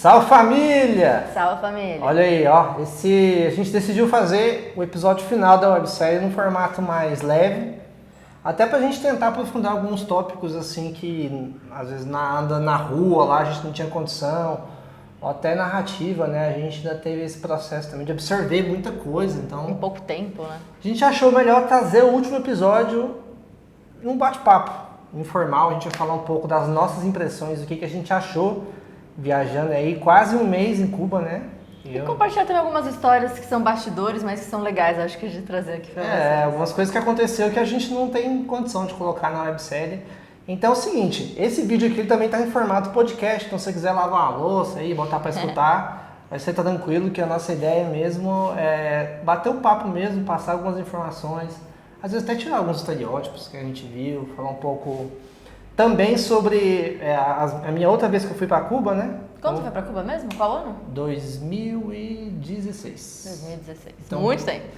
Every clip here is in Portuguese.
Salve família! Salve família! Olha aí, ó, a gente decidiu fazer o episódio final da websérie num formato mais leve, até pra gente tentar aprofundar alguns tópicos assim que às vezes anda na rua lá a gente não tinha condição, ou até narrativa, né? A gente ainda teve esse processo também de absorver muita coisa, então... Em pouco tempo, né? A gente achou melhor trazer o último episódio num bate-papo informal, a gente vai falar um pouco das nossas impressões, do que a gente achou viajando aí quase um mês em Cuba, né? E compartilhar também algumas histórias que são bastidores, mas que são legais, acho que a gente trazer aqui pra vocês. Algumas coisas que aconteceu que a gente não tem condição de colocar na websérie. Então é o seguinte, esse vídeo aqui também tá em formato podcast, então se você quiser lavar uma louça aí, botar pra escutar, vai ser tranquilo, que a nossa ideia mesmo é bater um papo mesmo, passar algumas informações, às vezes até tirar alguns estereótipos que a gente viu, falar um pouco também sobre a minha outra vez que eu fui pra Cuba, né? Quando foi pra Cuba mesmo? Qual ano? 2016. 2016. Então, muito tempo.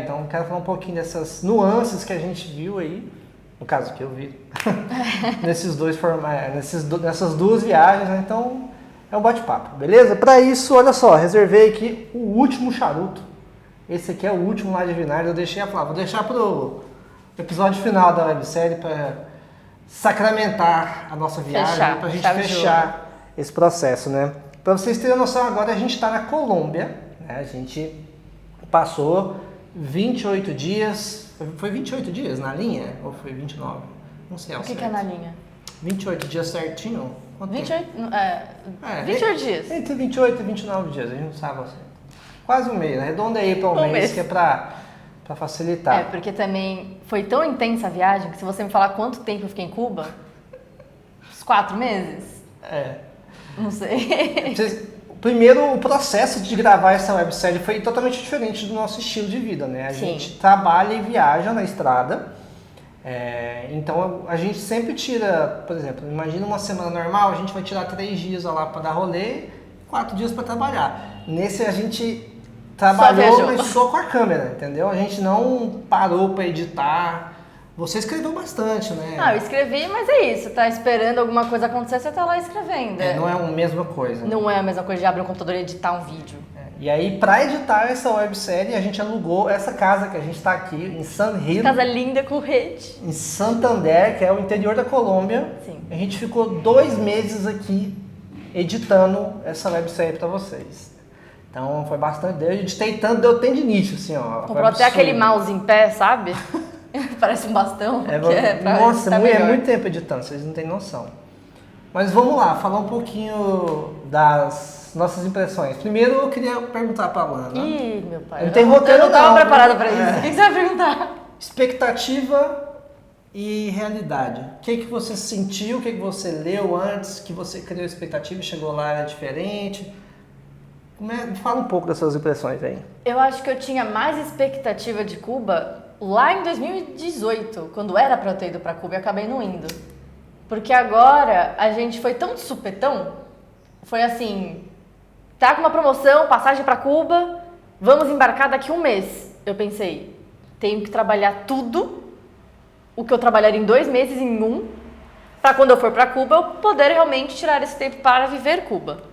Então quero falar um pouquinho dessas nuances que a gente viu aí, no caso que eu vi, nesses dois nessas duas viagens, né? Então é um bate-papo, beleza? Para isso, olha só, reservei aqui o último charuto. Esse aqui é o último lá de Vinagre, eu deixei a falar, vou deixar pro episódio final da websérie para sacramentar a nossa viagem, pra gente fechar esse processo, né? Para vocês terem noção, agora a gente está na Colômbia, né? A gente passou 28 dias, foi 28 dias na linha? Ou foi 29? Não sei. O que é na linha? 28 dias certinho? 28 dias. Entre 28 e 29 dias, a gente não sabe assim. Quase um mês, arredonda aí para um mês, que é para facilitar. Porque também foi tão intensa a viagem que se você me falar quanto tempo eu fiquei em Cuba, uns 4 meses? Não sei. Primeiro, o processo de gravar essa websérie foi totalmente diferente do nosso estilo de vida, né? A gente trabalha e viaja na estrada, então a gente sempre tira, por exemplo, imagina uma semana normal, a gente vai tirar 3 dias lá para dar rolê, 4 dias para trabalhar. Nesse a gente trabalhou, mas só com a câmera, entendeu? A gente não parou para editar. Você escreveu bastante, né? Eu escrevi, mas é isso. Tá esperando alguma coisa acontecer, você tá lá escrevendo. Não é a mesma coisa. Não é a mesma coisa de abrir um computador e editar um vídeo. E aí, para editar essa websérie, a gente alugou essa casa que a gente tá aqui, em San Gil. Casa linda com rede. Em Santander, que é o interior da Colômbia. Sim. A gente ficou 2 meses aqui editando essa websérie para vocês. Então foi bastante. Eu editei tanto, deu tendinite, assim, ó. Comprou até aquele mouse em pé, sabe? Parece um bastão. Nossa, é muito tempo editando, vocês não têm noção. Mas vamos lá, falar um pouquinho das nossas impressões. Primeiro eu queria perguntar pra Alana. Ih, meu pai. Não tem roteiro, eu não tava preparada pra isso. O que você vai perguntar? Expectativa e realidade. O que você sentiu, o que você leu antes, que você criou expectativa e chegou lá, era diferente? Fala um pouco das suas impressões aí. Eu acho que eu tinha mais expectativa de Cuba lá em 2018, quando era pra eu ter ido pra Cuba e acabei não indo. Porque agora a gente foi tão de supetão, foi assim, tá com uma promoção, passagem pra Cuba, vamos embarcar daqui 1 mês. Eu pensei, tenho que trabalhar tudo o que eu trabalharia em 2 meses em 1, pra quando eu for pra Cuba eu poder realmente tirar esse tempo para viver Cuba.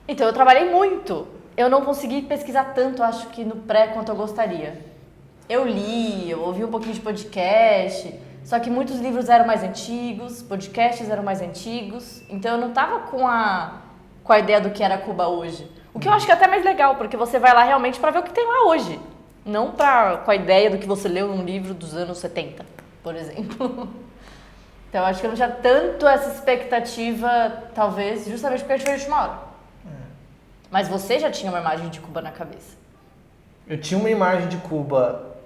Então eu trabalhei muito, eu não consegui pesquisar tanto, acho que no pré quanto eu gostaria. Eu li, eu ouvi um pouquinho de podcast, só que muitos livros eram mais antigos, podcasts eram mais antigos, então eu não tava com a ideia do que era Cuba hoje. O que eu acho que é até mais legal, porque você vai lá realmente para ver o que tem lá hoje, não com a ideia do que você leu num livro dos anos 70, por exemplo. Então eu acho que eu não tinha tanto essa expectativa, talvez, justamente porque a gente foi de última hora. Mas você já tinha uma imagem de Cuba na cabeça? Eu tinha uma imagem de Cuba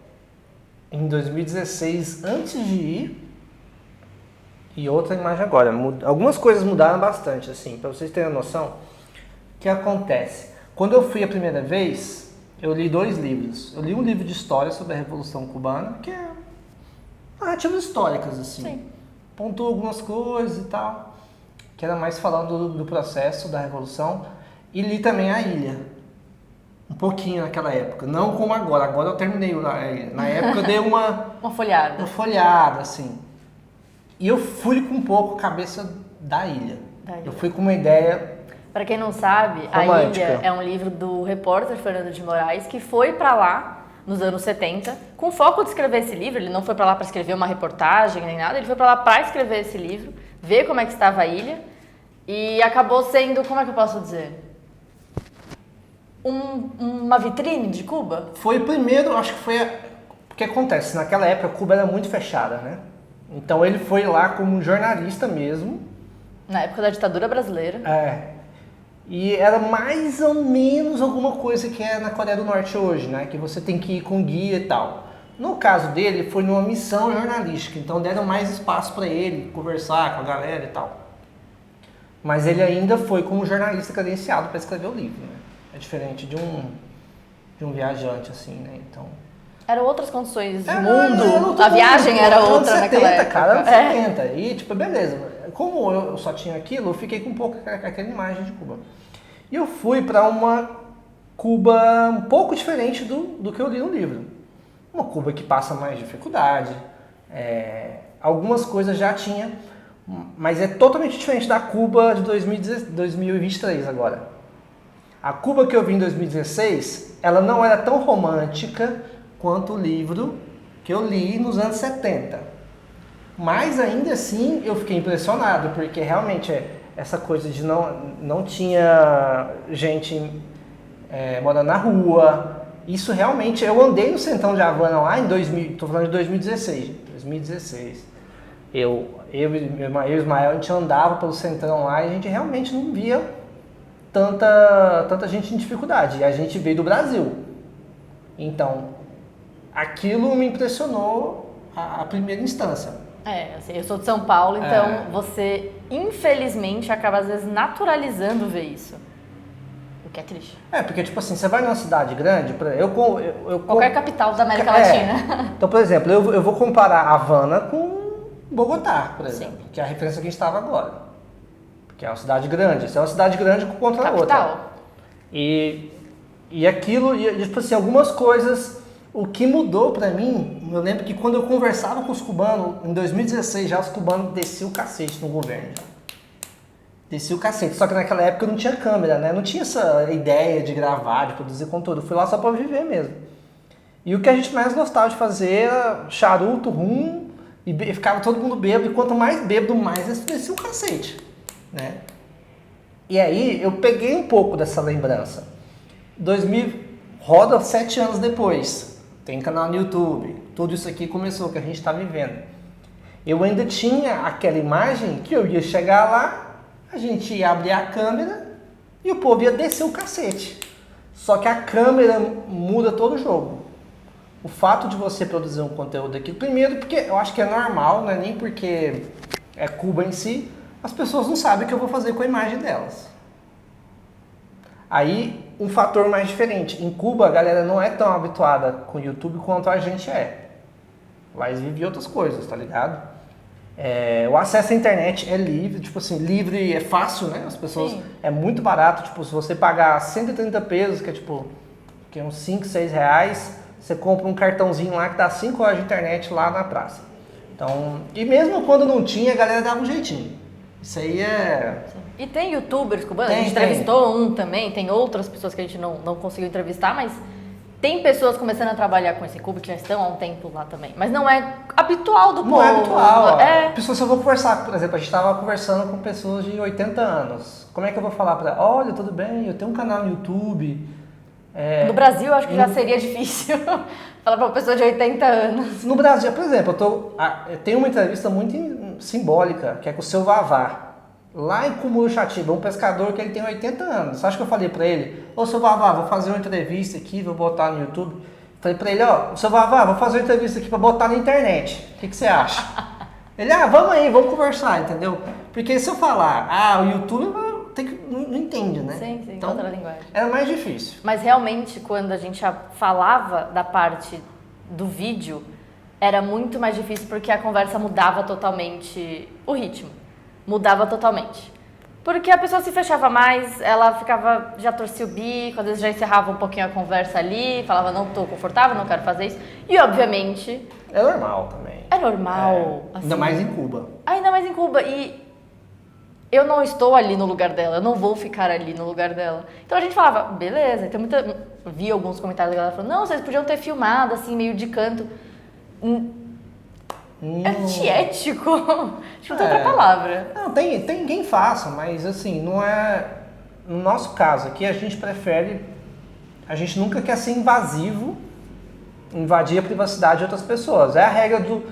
em 2016 antes de ir e outra imagem agora. Algumas coisas mudaram bastante, assim, para vocês terem noção. O que acontece? Quando eu fui a primeira vez, eu li 2 livros. Eu li um livro de história sobre a Revolução Cubana, que é narrativas históricas, assim. Sim. Pontuou algumas coisas e tal, que era mais falando do processo da Revolução. E li também A Ilha, um pouquinho naquela época, não como agora. Agora eu terminei A Ilha. Na época eu dei uma folhada. Uma folhada, assim. E eu fui com um pouco a cabeça da ilha. Eu fui com uma ideia Pra quem não sabe, Romântica. A Ilha é um livro do repórter Fernando de Moraes que foi pra lá nos anos 70, com foco de escrever esse livro. Ele não foi pra lá pra escrever uma reportagem nem nada, ele foi pra lá pra escrever esse livro, ver como é que estava a ilha e acabou sendo, como é que eu posso dizer? Uma vitrine de Cuba? Foi o primeiro, acho que foi... O que acontece? Naquela época, Cuba era muito fechada, né? Então ele foi lá como um jornalista mesmo. Na época da ditadura brasileira. E era mais ou menos alguma coisa que é na Coreia do Norte hoje, né? Que você tem que ir com guia e tal. No caso dele, foi numa missão jornalística. Então deram mais espaço para ele conversar com a galera e tal. Mas ele ainda foi como jornalista credenciado para escrever o livro, né? É diferente de um viajante, assim, né? Então... Eram outras condições de mundo, a viagem era outra naquela época. Cara, anos 70. E, tipo, beleza. Como eu só tinha aquilo, eu fiquei com um pouco aquela imagem de Cuba. E eu fui para uma Cuba um pouco diferente do que eu li no livro. Uma Cuba que passa mais dificuldade. Algumas coisas já tinha, mas é totalmente diferente da Cuba de 2023 agora. A Cuba que eu vi em 2016, ela não era tão romântica quanto o livro que eu li nos anos 70. Mas ainda assim eu fiquei impressionado, porque realmente essa coisa de não tinha gente morando na rua. Isso realmente, eu andei no Centrão de Havana lá em 2000, tô falando de 2016. Eu e o Ismael, a gente andava pelo Centrão lá e a gente realmente não via tanta gente em dificuldade. E a gente veio do Brasil. Então, aquilo me impressionou a primeira instância. Assim, eu sou de São Paulo, então você, infelizmente, acaba às vezes naturalizando ver isso. O que é triste. Porque tipo assim, você vai numa cidade grande, qualquer capital da América Latina. Então, por exemplo, eu vou comparar Havana com Bogotá, por exemplo, que é a referência que a gente estava agora. Porque é uma cidade grande, isso é uma cidade grande contra a outra. E aquilo, tipo assim, algumas coisas... O que mudou pra mim, eu lembro que quando eu conversava com os cubanos, em 2016 já os cubanos desciam o cacete no governo. Descia o cacete, só que naquela época não tinha câmera, né? Não tinha essa ideia de gravar, de produzir conteúdo. Eu fui lá só pra viver mesmo. E o que a gente mais gostava de fazer era charuto, rum, e ficava todo mundo bêbado, e quanto mais bêbado, mais eles desciam o cacete, né? E aí eu peguei um pouco dessa lembrança. 2000, roda 7 anos depois. Tem canal no YouTube, tudo isso aqui começou, que a gente está vivendo. Eu ainda tinha aquela imagem que eu ia chegar lá, a gente ia abrir a câmera e o povo ia descer o cacete. Só que a câmera muda todo o jogo. O fato de você produzir um conteúdo aqui, primeiro porque eu acho que é normal, não é nem porque é Cuba em si, as pessoas não sabem o que eu vou fazer com a imagem delas. Aí, um fator mais diferente. Em Cuba, a galera não é tão habituada com o YouTube quanto a gente é. Lá eles vivem outras coisas, tá ligado? O acesso à internet é livre, tipo assim, livre é fácil, né? As pessoas... Sim. É muito barato, tipo, se você pagar 130 pesos, que é tipo, que é uns 5, 6 reais, você compra um cartãozinho lá que dá 5 horas de internet lá na praça. Então, e mesmo quando não tinha, a galera dava um jeitinho. Isso aí é... E tem youtubers cubanos, a gente entrevistou um também, tem outras pessoas que a gente não conseguiu entrevistar, mas tem pessoas começando a trabalhar com esse Cuba que já estão há um tempo lá também. Mas não é habitual do povo. Não é habitual. Pessoas, se eu vou conversar, por exemplo, a gente estava conversando com pessoas de 80 anos. Como é que eu vou falar para ela? Olha, tudo bem, eu tenho um canal no YouTube. No Brasil, acho que já seria difícil falar para uma pessoa de 80 anos. No Brasil, por exemplo, eu tenho uma entrevista muito simbólica, que é com o seu Vavá. Lá em Cumuruxatiba, um pescador que ele tem 80 anos. Você acha que eu falei pra ele, ô seu Vavá, vou fazer uma entrevista aqui, vou botar no YouTube. Falei pra ele, ó, seu Vavá, vou fazer uma entrevista aqui pra botar na internet. O que você acha? Ele, vamos aí, vamos conversar, entendeu? Porque se eu falar, o YouTube não entende, né? Sim, então, outra linguagem. Era mais difícil. Mas realmente, quando a gente falava da parte do vídeo, era muito mais difícil porque a conversa mudava totalmente o ritmo. Mudava totalmente. Porque a pessoa se fechava mais, ela ficava, já torcia o bico, às vezes já encerrava um pouquinho a conversa ali, falava, não estou confortável, não quero fazer isso. E, obviamente... É normal também. É normal. Assim, ainda mais em Cuba. Ainda mais em Cuba. E eu não estou ali no lugar dela, eu não vou ficar ali no lugar dela. Então a gente falava, beleza, tem muita... Vi alguns comentários da galera falando, não, vocês podiam ter filmado, assim, meio de canto. É antiético. Acho que não tem outra palavra. Não, tem quem faça, mas assim, não é... No nosso caso aqui, a gente prefere... A gente nunca quer ser invasivo, invadir a privacidade de outras pessoas. É a regra do...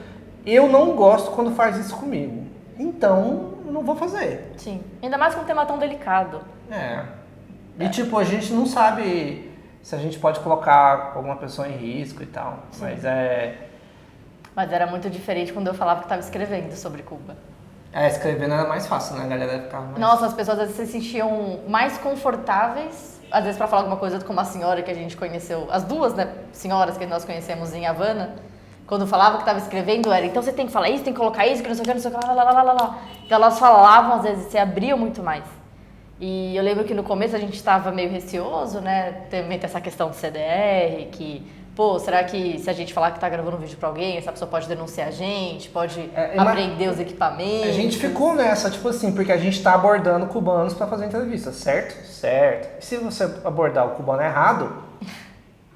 Eu não gosto quando faz isso comigo. Então, eu não vou fazer. Sim. Ainda mais com um tema tão delicado. E tipo, a gente não sabe se a gente pode colocar alguma pessoa em risco e tal. Sim. Mas era muito diferente quando eu falava que estava escrevendo sobre Cuba. Escrevendo era mais fácil, né? A galera ficava mais... Nossa, as pessoas às vezes se sentiam mais confortáveis, às vezes para falar alguma coisa com uma senhora que a gente conheceu, as duas, né, senhoras que nós conhecemos em Havana, quando falava que estava escrevendo era, então você tem que falar isso, tem que colocar isso, que não sei o que, não sei o que, lá. Então elas falavam, às vezes, se abriam muito mais. E eu lembro que no começo a gente estava meio receoso, né, também tem essa questão do CDR, que... Pô, será que se a gente falar que tá gravando um vídeo pra alguém, essa pessoa pode denunciar a gente, pode apreender os equipamentos? A gente ficou nessa, tipo assim, porque a gente tá abordando cubanos pra fazer entrevista, certo? Certo. E se você abordar o cubano errado,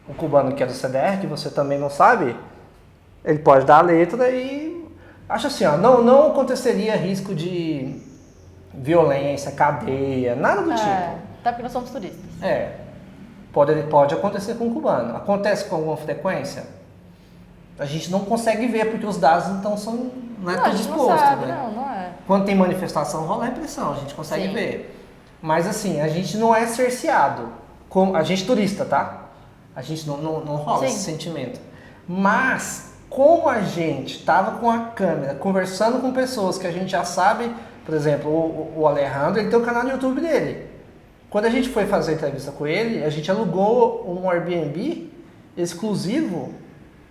o cubano que é do CDR, que você também não sabe, ele pode dar a letra e... Acho assim, ó, não aconteceria risco de violência, cadeia, nada do tipo. Até porque nós somos turistas. Pode acontecer com o cubano. Acontece com alguma frequência? A gente não consegue ver porque os dados então não é tudo exposto. Não sabe, né? não é. Quando tem manifestação, rola repressão, a gente consegue ver. Mas assim, a gente não é cerceado. A gente turista, tá? A gente não rola esse sentimento. Mas, como a gente estava com a câmera, conversando com pessoas que a gente já sabe, por exemplo, o Alejandro, ele tem o canal no YouTube dele. Quando a gente foi fazer a entrevista com ele, a gente alugou um Airbnb exclusivo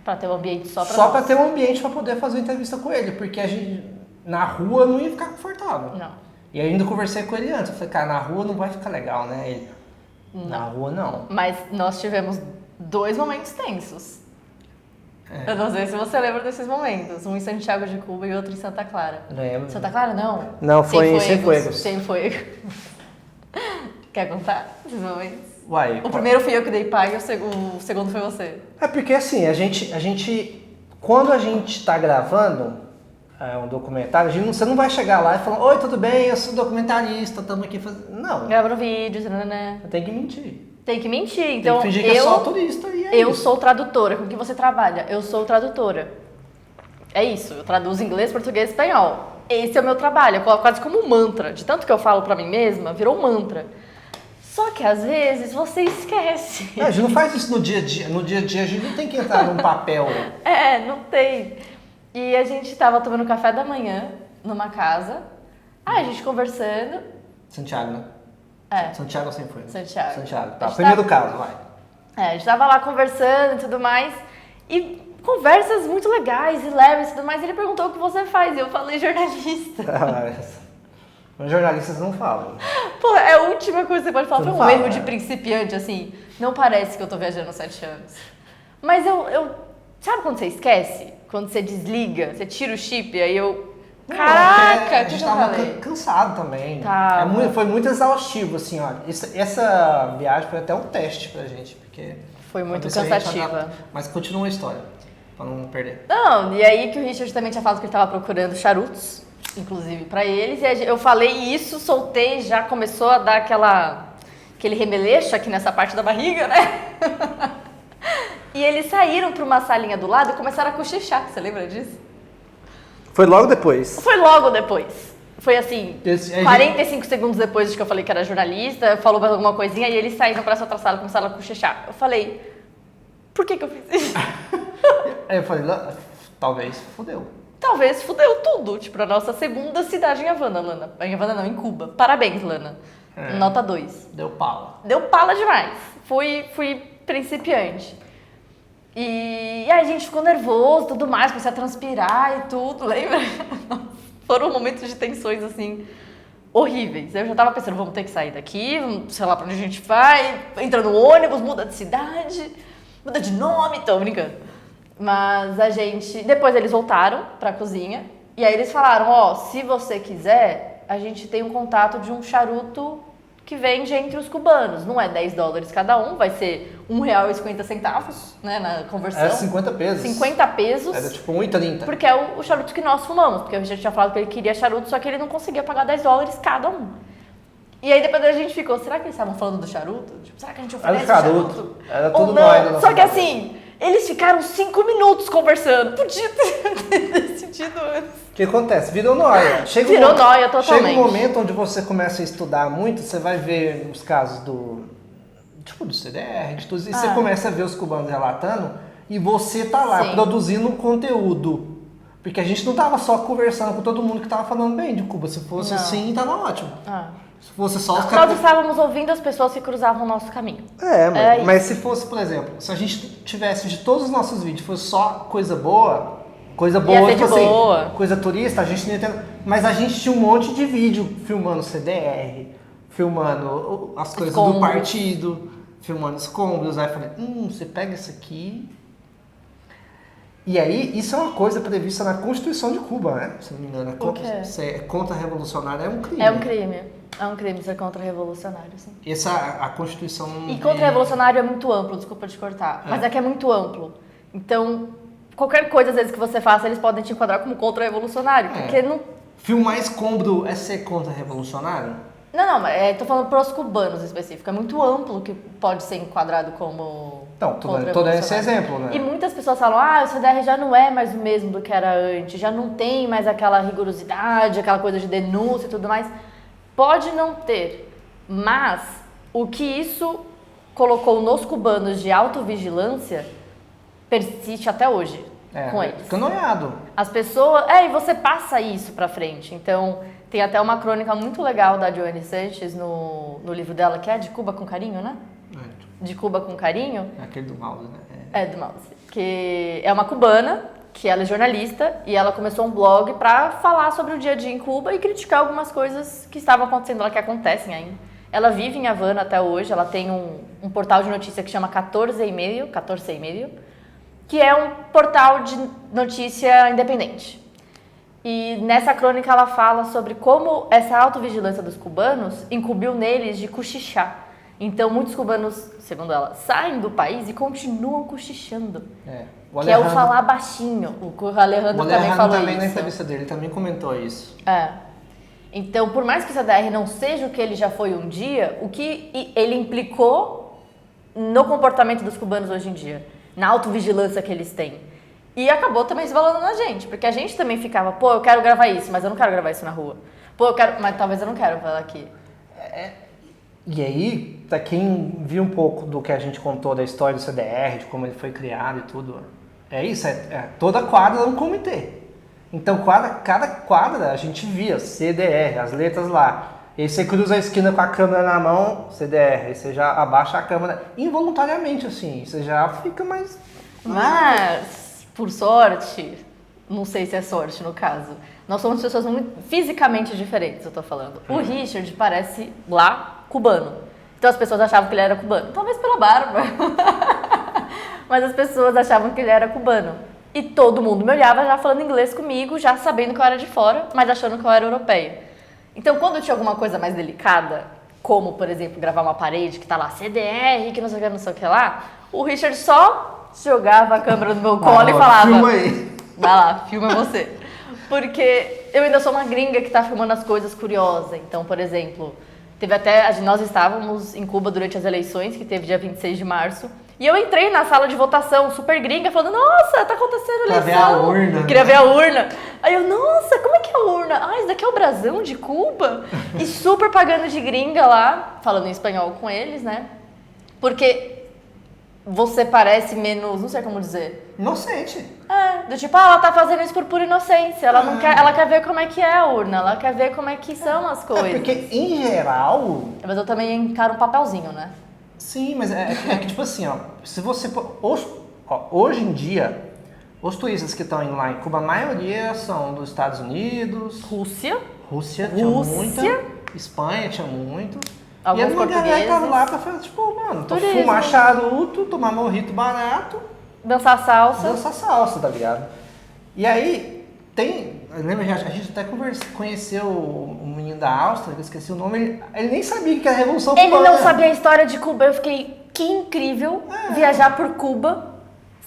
para ter um ambiente só para ter um ambiente para poder fazer a entrevista com ele, porque a gente na rua não ia ficar confortável. Não. E eu ainda conversei com ele antes, eu falei, cara, na rua não vai ficar legal, né? Ele, na rua não. Mas nós tivemos 2 momentos tensos. Eu não sei se você lembra desses momentos. Um em Santiago de Cuba e outro em Santa Clara. Lembro. Santa Clara não? Não, foi em Cienfuegos. Cienfuegos. Quer contar esses momentos? Uai, o primeiro fui eu que dei pai e o segundo foi você. É porque assim, a gente quando a gente tá gravando um documentário, você não vai chegar lá e falar, oi, tudo bem, eu sou documentarista, estamos aqui fazendo... Não. Gravando vídeos, né? Tem que mentir. Tem que mentir. Então, tem que fingir que eu sou turista e é eu isso. sou tradutora. Com que você trabalha? Eu sou tradutora. É isso. Eu traduzo inglês, português e espanhol. Esse é o meu trabalho. É quase como um mantra. De tanto que eu falo pra mim mesma, virou um mantra. Só que às vezes você esquece. A gente não faz isso no dia a dia. No dia a dia a gente não tem que entrar num papel. Não tem. E a gente tava tomando café da manhã numa casa. A gente conversando. Santiago, né? Santiago sempre foi. Santiago. Tá, primeiro caso, vai. A gente tava lá conversando e tudo mais. E conversas muito legais e leves e tudo mais. Ele perguntou o que você faz. E eu falei jornalista. Os jornalistas não falam. Pô, é a última coisa que você pode falar. Foi um erro de principiante, assim. Não parece que eu tô viajando há 7 anos. Mas eu... Sabe quando você esquece? Quando você desliga, você tira o chip, aí eu... Caraca, a gente tava cansado também. Foi muito exaustivo, assim, ó. Essa viagem foi até um teste pra gente, porque... Foi muito cansativa. Mas continua a história, pra não perder. Não, e aí que o Richard também tinha falado que ele tava procurando charutos, inclusive pra eles, e eu falei isso, soltei, já começou a dar aquele remeleixo aqui nessa parte da barriga, né? E eles saíram pra uma salinha do lado e começaram a cochichar, você lembra disso? Foi logo depois. Foi logo depois. Foi assim, 45 segundos depois de que eu falei que era jornalista, falou mais alguma coisinha e eles saíram pra essa outra sala e começaram a cochichar. Eu falei, por que eu fiz isso? Aí eu falei, talvez fudeu. Talvez fudeu tudo. Tipo, a nossa segunda cidade em Havana, Lana. Em Havana não, em Cuba. Parabéns, Lana. Nota 2. Deu pala. Deu pala demais. Fui principiante. E aí a gente ficou nervoso, tudo mais, comecei a transpirar e tudo, lembra? Foram momentos de tensões, assim, horríveis. Eu já tava pensando, vamos ter que sair daqui, sei lá pra onde a gente vai, entra no ônibus, muda de cidade, muda de nome, tô brincando. Mas depois eles voltaram pra cozinha, e aí eles falaram, se você quiser, a gente tem um contato de um charuto que vende entre os cubanos. Não é $10 cada um, vai ser R$1,50, né, na conversão. Era 50 pesos. 50 pesos. Era tipo 1,30. Porque é o charuto que nós fumamos. Porque a gente tinha falado que ele queria charuto, só que ele não conseguia pagar $10 cada um. E aí depois a gente ficou, será que eles estavam falando do charuto? Tipo, será que a gente oferece Era charuto. Era tudo nóis. Só que assim, eles ficaram 5 minutos conversando. Podia ter decidido antes. O que acontece? Virou nóia. Virou nóia totalmente. Chega um momento onde você começa a estudar muito, você vai ver os casos do CDR, de tudo, e você começa a ver os cubanos relatando, e você tá lá produzindo conteúdo. Porque a gente não tava só conversando com todo mundo que tava falando bem de Cuba. Se fosse assim, tava ótimo. Se fosse só os Nós estávamos ouvindo as pessoas que cruzavam o nosso caminho. Mas se fosse, por exemplo, se a gente tivesse de todos os nossos vídeos, fosse só coisa boa, tipo assim, coisa turista, a gente não ia ter. Mas a gente tinha um monte de vídeo filmando CDR, filmando as coisas do partido, filmando escombros. Aí eu falei, você pega isso aqui. E aí, isso é uma coisa prevista na Constituição de Cuba, né? Se não me engano, é contra-revolucionário, é um crime. É um crime. É um crime ser contra-revolucionário, sim. A Constituição... E contra-revolucionário é muito amplo, desculpa te cortar, mas é que é muito amplo. Então, qualquer coisa, às vezes, que você faça, eles podem te enquadrar como contra-revolucionário, porque não... Filmar escombro é ser contra-revolucionário? Não, mas tô falando pros cubanos em específico, é muito amplo que pode ser enquadrado como... Então, tô dando esse exemplo, né? E muitas pessoas falam, o CDR já não é mais o mesmo do que era antes, já não tem mais aquela rigorosidade, aquela coisa de denúncia e tudo mais. Pode não ter, mas o que isso colocou nos cubanos de autovigilância persiste até hoje com eles. Fica noiado. As pessoas... e você passa isso pra frente. Então, tem até uma crônica muito legal da Joanny Sanchez no livro dela, que é De Cuba com Carinho, né? De Cuba com Carinho. É aquele do Mouse, né? Do Mouse. Que é uma cubana, que ela é jornalista, e ela começou um blog pra falar sobre o dia a dia em Cuba e criticar algumas coisas que estavam acontecendo lá, que acontecem ainda. Ela vive em Havana até hoje, ela tem um portal de notícia que chama 14 e meio, que é um portal de notícia independente. E nessa crônica ela fala sobre como essa autovigilância dos cubanos incumbiu neles de cochichar. Então, muitos cubanos, segundo ela, saem do país e continuam cochichando. Que é o falar baixinho. O Alejandro também falou isso. Na entrevista dele, ele também comentou isso. Então, por mais que o CDR não seja o que ele já foi um dia, o que ele implicou no comportamento dos cubanos hoje em dia, na autovigilância que eles têm. E acabou também esvalando na gente, porque a gente também ficava, eu quero gravar isso, mas eu não quero gravar isso na rua. Eu quero, mas talvez eu não quero falar aqui. E aí, pra quem viu um pouco do que a gente contou da história do CDR, de como ele foi criado e tudo, é isso, toda quadra é um comitê. Então, cada quadra a gente via CDR, as letras lá. E aí você cruza a esquina com a câmera na mão, CDR, aí você já abaixa a câmera involuntariamente, assim, você já fica mais... Mas, por sorte, não sei se é sorte no caso, nós somos pessoas muito fisicamente diferentes, eu tô falando. O Richard parece lá cubano. Então as pessoas achavam que ele era cubano. Talvez pela barba. Mas as pessoas achavam que ele era cubano. E todo mundo me olhava já falando inglês comigo, já sabendo que eu era de fora, mas achando que eu era europeia. Então quando tinha alguma coisa mais delicada, como, por exemplo, gravar uma parede que tá lá CDR, que não sei o que lá, o Richard só jogava a câmera no meu colo e falava... Filma aí. Vai lá, filma você. Porque eu ainda sou uma gringa que tá filmando as coisas curiosas. Então, por exemplo... Nós estávamos em Cuba durante as eleições, que teve dia 26 de março, e eu entrei na sala de votação, super gringa, falando, nossa, tá acontecendo eleição. Queria ver a urna. Queria ver a urna. Aí eu, nossa, como é que é a urna? Isso daqui é o brasão de Cuba? E super pagando de gringa lá, falando em espanhol com eles, né? Porque você parece menos, não sei como dizer. Inocente. Do tipo, ela tá fazendo isso por pura inocência. Ela não quer, ela quer ver como é que é a urna, ela quer ver como é que são as coisas. Porque, em geral... Mas eu também encaro um papelzinho, né? Sim, mas é que tipo assim, se você... hoje em dia, os turistas que estão indo lá em Cuba, a maioria são dos Estados Unidos... Rússia tinha muita. Espanha tinha muito. Alguns e a galera tava lá pra fazer, tipo, fumar charuto, tomar morrito barato... Dançar salsa. Tá ligado? E aí, Lembra, a gente até conheceu o menino da Áustria, que eu esqueci o nome, ele nem sabia que era a Revolução Cubana. Ele não sabia a história de Cuba. Eu fiquei, que incrível viajar por Cuba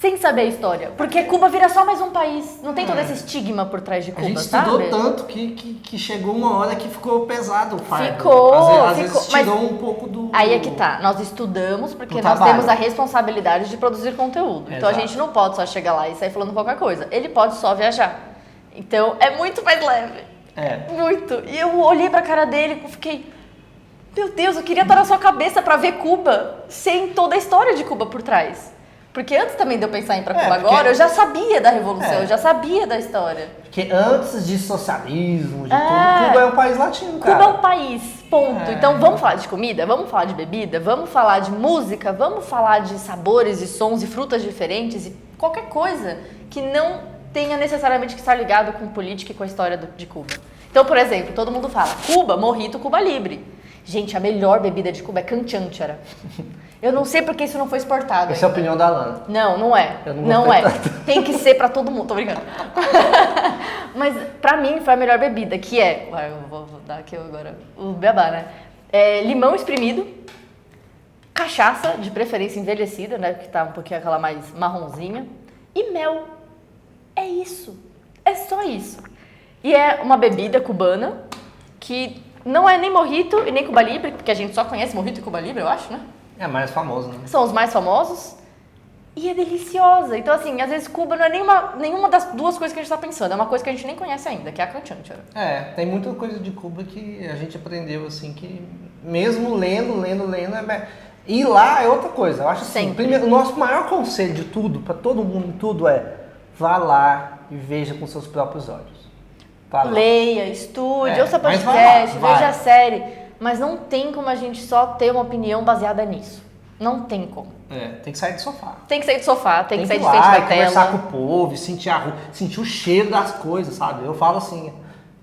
sem saber a história. Porque Cuba vira só mais um país. Não tem todo esse estigma por trás de Cuba, a gente sabe? estudou tanto que chegou uma hora que ficou pesado o fardo. Ficou. Às vezes tirou um pouco do... Aí é que tá. Nós estudamos porque nós trabalho. temos a responsabilidade de produzir conteúdo. Então a gente não pode só chegar lá e sair falando qualquer coisa. Ele pode só viajar. Então é muito mais leve. Muito. E eu olhei pra cara dele e fiquei... Meu Deus, eu queria estar na sua cabeça pra ver Cuba sem toda a história de Cuba por trás. Porque antes também de eu pensar em ir pra Cuba agora, eu já sabia da Revolução, eu já sabia da história. Porque antes de socialismo, de tudo, Cuba é um país latino, cara. Cuba é um país, ponto. Então vamos falar de comida, vamos falar de bebida, vamos falar de música, vamos falar de sabores e sons e frutas diferentes e qualquer coisa que não tenha necessariamente que estar ligado com política e com a história de Cuba. Então, por exemplo, todo mundo fala, Cuba, mojito, Cuba Libre. Gente, a melhor bebida de Cuba é canchanchara. Eu não sei porque isso não foi exportado. Essa é a opinião da Alana. Não é. Não é. Tem que ser pra todo mundo, tô brincando. Mas pra mim foi a melhor bebida, que é... Eu vou dar aqui agora o beabá, né? Limão espremido, cachaça, de preferência envelhecida, né? Que tá um pouquinho aquela mais marronzinha. E mel. É isso. É só isso. E é uma bebida cubana que não é nem mojito e nem Cuba Libre, porque a gente só conhece mojito e Cuba Libre, eu acho, né? É mais famoso, né? São os mais famosos. E é deliciosa. Então, assim, às vezes Cuba não é nenhuma das duas coisas que a gente tá pensando. É uma coisa que a gente nem conhece ainda, que é a canchanchara. Tem muita coisa de Cuba que a gente aprendeu, assim, que mesmo lendo, e lá é outra coisa. Eu acho assim, primeiro, o nosso maior conselho de tudo, pra todo mundo, tudo vá lá e veja com seus próprios olhos. Leia, estude, ouça podcast, veja a série. Mas não tem como a gente só ter uma opinião baseada nisso. Não tem como. Tem que sair do sofá. Tem que sair do sofá, tem que sair de ir frente lá, da tela. Conversar com o povo, sentir a rua, sentir o cheiro das coisas, sabe? Eu falo assim,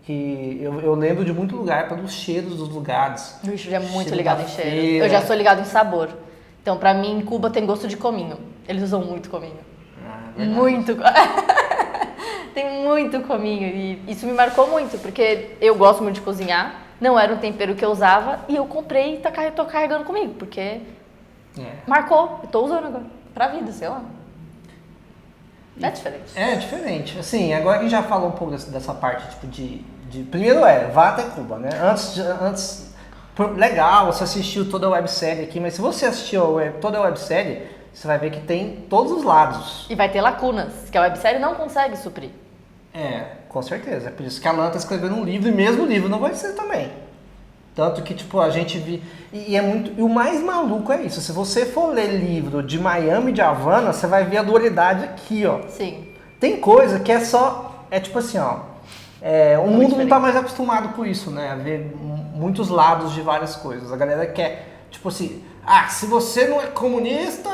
que eu lembro de muito lugar pelos cheiros dos lugares. O bicho já é muito ligado em cheiro. Eu já sou ligado em sabor. Então, pra mim, Cuba tem gosto de cominho. Eles usam muito cominho. Muito. Tem muito cominho. E isso me marcou muito, porque eu gosto muito de cozinhar. Não era um tempero que eu usava e eu comprei e tô carregando comigo, porque marcou. Eu tô usando agora. Pra vida, sei lá. É diferente. É diferente. Assim, agora que a gente já falou um pouco dessa parte, tipo, primeiro vá até Cuba, né? Antes legal, você assistiu toda a websérie aqui, mas se você assistiu toda a websérie, você vai ver que tem todos os lados. E vai ter lacunas, que a websérie não consegue suprir. Com certeza. É por isso que a Alana tá escrevendo um livro, e mesmo o livro não vai ser também. Tanto que, tipo, a gente e o mais maluco é isso. Se você for ler livro de Miami e de Havana, você vai ver a dualidade aqui, ó. Sim. Tem coisa que é tipo assim, ó. O mundo não tá mais acostumado com isso, né? A ver muitos lados de várias coisas. A galera quer, tipo assim, se você não é comunista,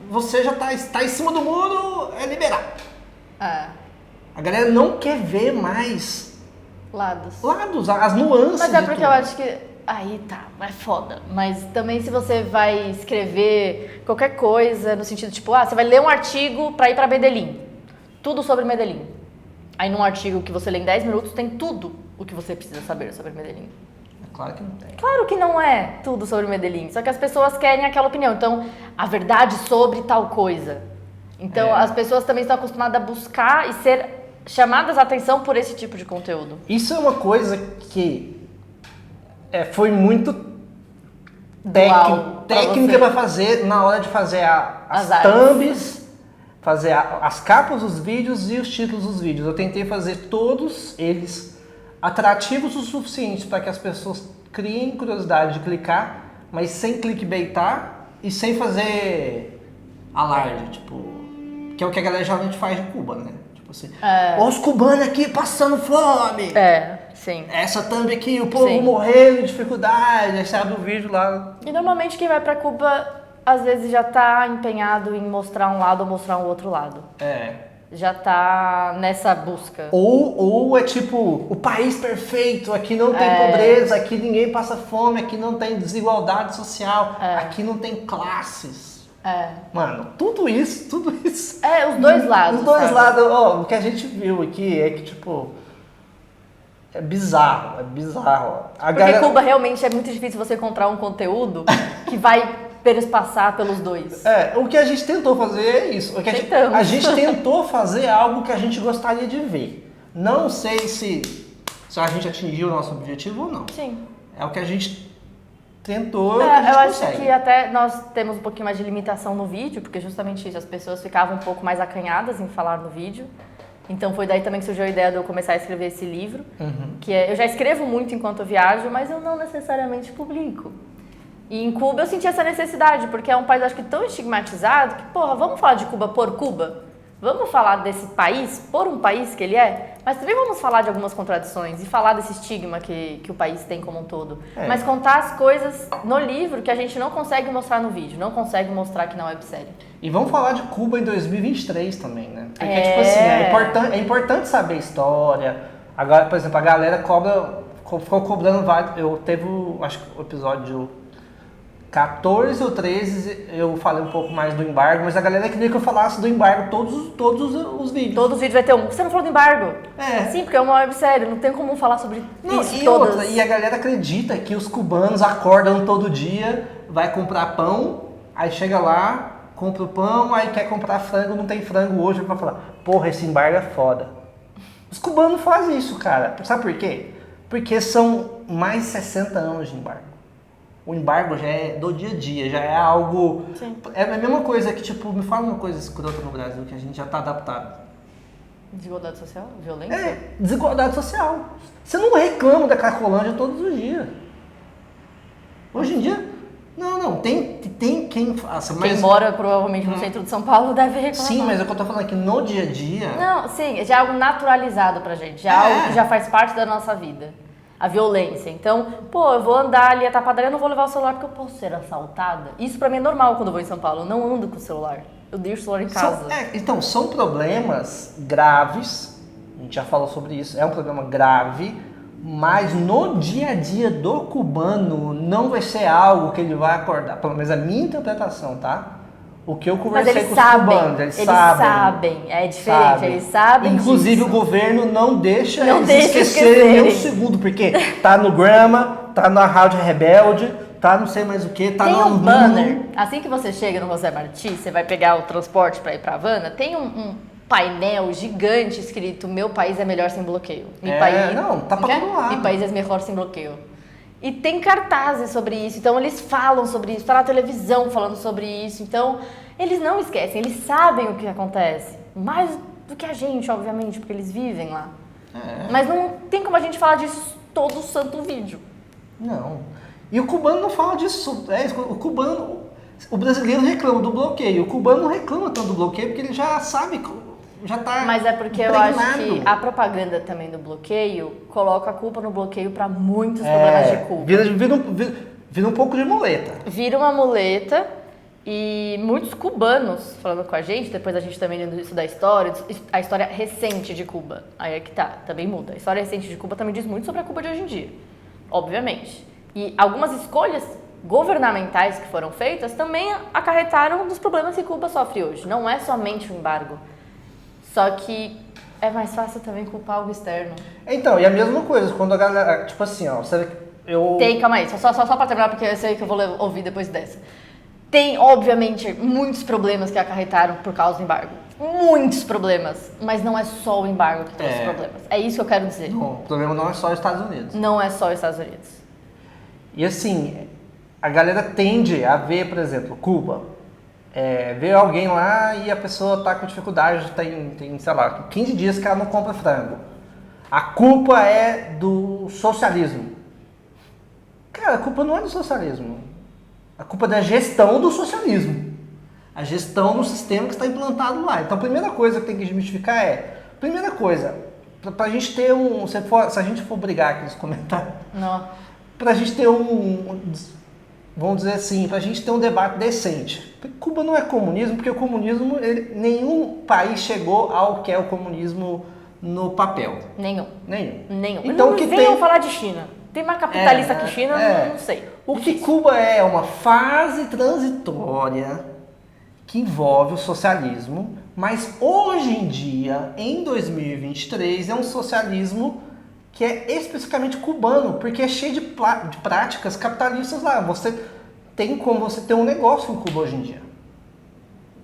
você já tá em cima do muro, é liberal. A galera não quer ver mais lados, as nuances. Mas é porque tudo. eu acho que aí é foda. Mas também se você vai escrever qualquer coisa no sentido tipo, você vai ler um artigo pra ir pra Medellín. Tudo sobre Medellín. Aí num artigo que você lê em 10 minutos tem tudo o que você precisa saber sobre Medellín. Claro que não tem. Claro que não é tudo sobre Medellín. Só que as pessoas querem aquela opinião. Então, a verdade sobre tal coisa. Então, as pessoas também estão acostumadas a buscar e ser chamadas a atenção por esse tipo de conteúdo. Isso é uma coisa que foi muito técnica para fazer na hora de fazer as thumbs, fazer as capas dos vídeos e os títulos dos vídeos. Eu tentei fazer todos eles atrativos o suficiente para que as pessoas criem curiosidade de clicar, mas sem clickbaitar e sem fazer alarde, tipo, que é o que a galera geralmente faz em Cuba, né? Assim, os cubanos aqui passando fome. Sim. Essa thumb aqui, o povo morrendo de dificuldade, aí você abre o vídeo lá. E normalmente quem vai pra Cuba, às vezes já tá empenhado em mostrar um lado ou mostrar um outro lado. Já tá nessa busca. Ou é tipo, o país perfeito, aqui não tem pobreza, aqui ninguém passa fome, aqui não tem desigualdade social, aqui não tem classes. Mano, tudo isso. Os dois lados. Os dois sabe? lados, ó, o que a gente viu aqui é que, tipo, é bizarro. Porque Cuba realmente é muito difícil você encontrar um conteúdo que vai perspassar pelos dois. O que a gente tentou fazer é isso. A gente tentou fazer algo que a gente gostaria de ver. Não sei se a gente atingiu o nosso objetivo ou não. Sim. É o que a gente tentou, a gente eu acho consegue. que até nós temos um pouquinho mais de limitação no vídeo, porque justamente isso, as pessoas ficavam um pouco mais acanhadas em falar no vídeo. Então foi daí também que surgiu a ideia de eu começar a escrever esse livro, que eu já escrevo muito enquanto eu viajo, mas eu não necessariamente publico. E em Cuba eu senti essa necessidade, porque é um país, acho que, tão estigmatizado que, vamos falar de Cuba por Cuba? Vamos falar desse país por um país que ele é? Mas também vamos falar de algumas contradições e falar desse estigma que o país tem como um todo. Mas contar as coisas no livro que a gente não consegue mostrar no vídeo, não consegue mostrar aqui na websérie. E vamos falar de Cuba em 2023 também, né? Porque, tipo assim, é importante saber a história. Agora, por exemplo, a galera ficou cobrando vários. Acho que o episódio 14 ou 13 eu falei um pouco mais do embargo, mas a galera queria que eu falasse do embargo todos os vídeos. Todos os vídeos vai ter um. Você não falou do embargo? Sim, porque é uma websérie, não tem como falar sobre isso todas. E a galera acredita que os cubanos acordam todo dia, vai comprar pão, aí chega lá, compra o pão, aí quer comprar frango, não tem frango hoje, vai falar, porra, esse embargo é foda. Os cubanos fazem isso, cara. Sabe por quê? Porque são mais de 60 anos de embargo. O embargo já é do dia a dia, já é algo... Sim. É a mesma coisa que, tipo, me fala uma coisa escrota no Brasil, que a gente já tá adaptado. Desigualdade social? Violência? Desigualdade social. Você não reclama da Cracolândia todos os dias. Hoje em dia, não, tem quem faça. Mas... Quem mora provavelmente no centro de São Paulo deve reclamar. Sim, mas é o que eu tô falando aqui, no dia a dia... Não, sim, já é algo naturalizado pra gente, já é algo que já faz parte da nossa vida. A violência. Então, eu vou andar ali até a padaria, eu não vou levar o celular porque eu posso ser assaltada. Isso pra mim é normal quando eu vou em São Paulo, eu não ando com o celular. Eu deixo o celular em casa. Então, são problemas graves, a gente já falou sobre isso, é um problema grave, mas no dia a dia do cubano não vai ser algo que ele vai acordar, pelo menos a minha interpretação, tá? O que eu conversei com os cubanos, eles sabem. É diferente, eles sabem. Inclusive disso. O governo não deixa eles esquecerem nem um segundo, porque tá no Grama, tá na Rádio Rebelde, tá não sei mais o que, tá tem no um banner, assim que você chega no José Martí, você vai pegar o transporte para ir para Havana, tem um painel gigante escrito "Meu país é melhor sem bloqueio". Tá pra todo lado. Mi país é melhor sem bloqueio. E tem cartazes sobre isso, então eles falam sobre isso, tá na televisão falando sobre isso, então eles não esquecem, eles sabem o que acontece, mais do que a gente, obviamente, porque eles vivem lá. Mas não tem como a gente falar disso todo santo vídeo. Não. E o cubano não fala disso. O brasileiro reclama do bloqueio, o cubano não reclama tanto do bloqueio porque ele já sabe, já tá. Mas é porque impregnado. Eu acho que a propaganda também do bloqueio coloca a culpa no bloqueio para muitos problemas de Cuba. Vira um pouco de muleta. Vira uma muleta e muitos cubanos falando com a gente, depois a gente também lendo isso da história, a história recente de Cuba. Aí é que tá, também muda. A história recente de Cuba também diz muito sobre a Cuba de hoje em dia, obviamente. E algumas escolhas governamentais que foram feitas também acarretaram dos problemas que Cuba sofre hoje. Não é somente o embargo. Só que é mais fácil também culpar algo externo. Então, e a mesma coisa, quando a galera, tipo assim, ó, calma aí, só pra terminar, porque eu sei que eu vou ouvir depois dessa. Tem, obviamente, muitos problemas que acarretaram por causa do embargo. Muitos problemas, mas não é só o embargo que trouxe problemas. É isso que eu quero dizer. Não, o problema não é só os Estados Unidos. Não é só os Estados Unidos. E assim, a galera tende a ver, por exemplo, Cuba. Vê alguém lá e a pessoa tá com dificuldade, tem, sei lá, 15 dias que ela não compra frango. A culpa é do socialismo. Cara, a culpa não é do socialismo. A culpa é da gestão do socialismo. A gestão do sistema que está implantado lá. Então a primeira coisa que tem que desmistificar primeira coisa, pra gente ter se a gente for brigar aqui nos comentários, pra gente ter vamos dizer assim, pra gente ter um debate decente. Cuba não é comunismo, porque o comunismo, nenhum país chegou ao que é o comunismo no papel. Nenhum. Então, não venham falar de China. Tem mais capitalista que China, não sei. O que Cuba é uma fase transitória que envolve o socialismo, mas hoje em dia, em 2023, é um socialismo que é especificamente cubano, porque é cheio de práticas capitalistas lá. Você tem como você ter um negócio em Cuba hoje em dia.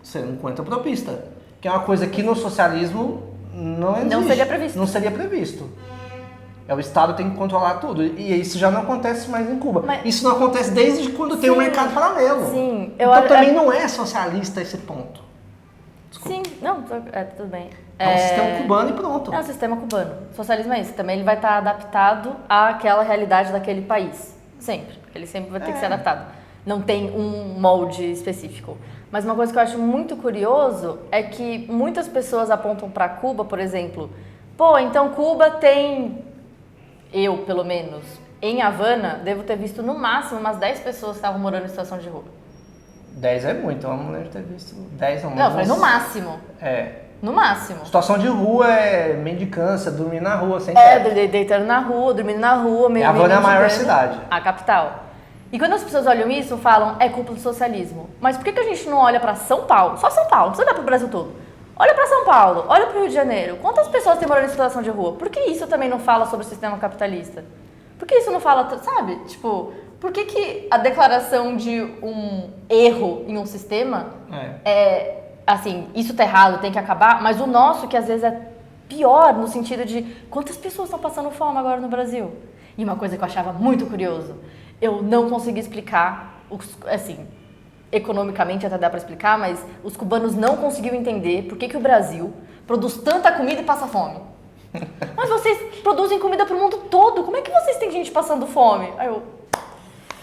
Você não conta propista, que é uma coisa que no socialismo não existe. Não seria previsto. Não seria previsto. O Estado tem que controlar tudo. E isso já não acontece mais em Cuba. Mas... isso não acontece desde quando tem o mercado paralelo. Sim. Então também não é socialista esse ponto. Desculpa. Sim, não, tudo bem. É um sistema cubano e pronto. É um sistema cubano. O socialismo é isso. Também ele vai estar adaptado àquela realidade daquele país. Sempre. Ele sempre vai ter que ser adaptado. Não tem um molde específico. Mas uma coisa que eu acho muito curioso é que muitas pessoas apontam para Cuba, por exemplo. Pô, então Cuba tem... Eu, pelo menos, em Havana, devo ter visto no máximo umas 10 pessoas que estavam morando em situação de rua. 10 é muito, eu não lembro de ter visto 10 ou mais. Não, eu falei no máximo. No máximo. Situação de rua é mendicância, dormir na rua sem teto. Deitando na rua, dormindo na rua. Havana é a maior cidade. A capital. E quando as pessoas olham isso, falam, é culpa do socialismo. Mas por que a gente não olha para São Paulo? Só São Paulo, não precisa olhar para o Brasil todo. Olha para São Paulo, olha para o Rio de Janeiro. Quantas pessoas têm morando em situação de rua? Por que isso também não fala sobre o sistema capitalista? Por que isso não fala, sabe? Tipo, por que a declaração de um erro em um sistema assim, isso tá errado, tem que acabar, mas o nosso, que às vezes é pior, no sentido de quantas pessoas estão passando fome agora no Brasil? E uma coisa que eu achava muito curioso, eu não consegui explicar, assim... economicamente até dá para explicar, mas os cubanos não conseguiram entender por que o Brasil produz tanta comida e passa fome. Mas vocês produzem comida para o mundo todo, como é que vocês têm gente passando fome? Aí eu...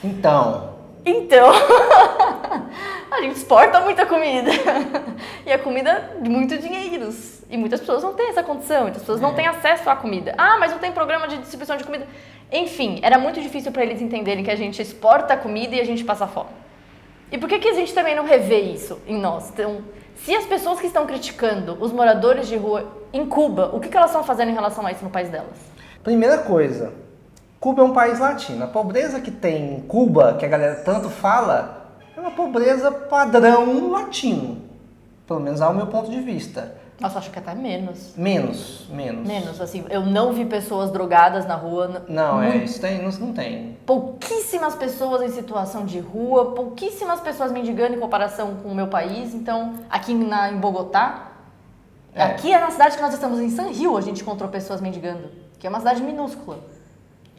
Então... a gente exporta muita comida. E a comida de muitos dinheiros. E muitas pessoas não têm essa condição, muitas pessoas não têm acesso à comida. Ah, mas não tem programa de distribuição de comida. Enfim, era muito difícil para eles entenderem que a gente exporta comida e a gente passa fome. E por que a gente também não revê isso em nós? Então, se as pessoas que estão criticando os moradores de rua em Cuba, o que elas estão fazendo em relação a isso no país delas? Primeira coisa, Cuba é um país latino. A pobreza que tem em Cuba, que a galera tanto fala, é uma pobreza padrão latino. Pelo menos ao meu ponto de vista. Nossa, acho que até menos. Menos. Menos, assim, eu não vi pessoas drogadas na rua. Não, isso não tem. Pouquíssimas pessoas em situação de rua, pouquíssimas pessoas mendigando em comparação com o meu país. Então, aqui em Bogotá, aqui é na cidade que nós estamos, em San Rio, a gente encontrou pessoas mendigando, que é uma cidade minúscula.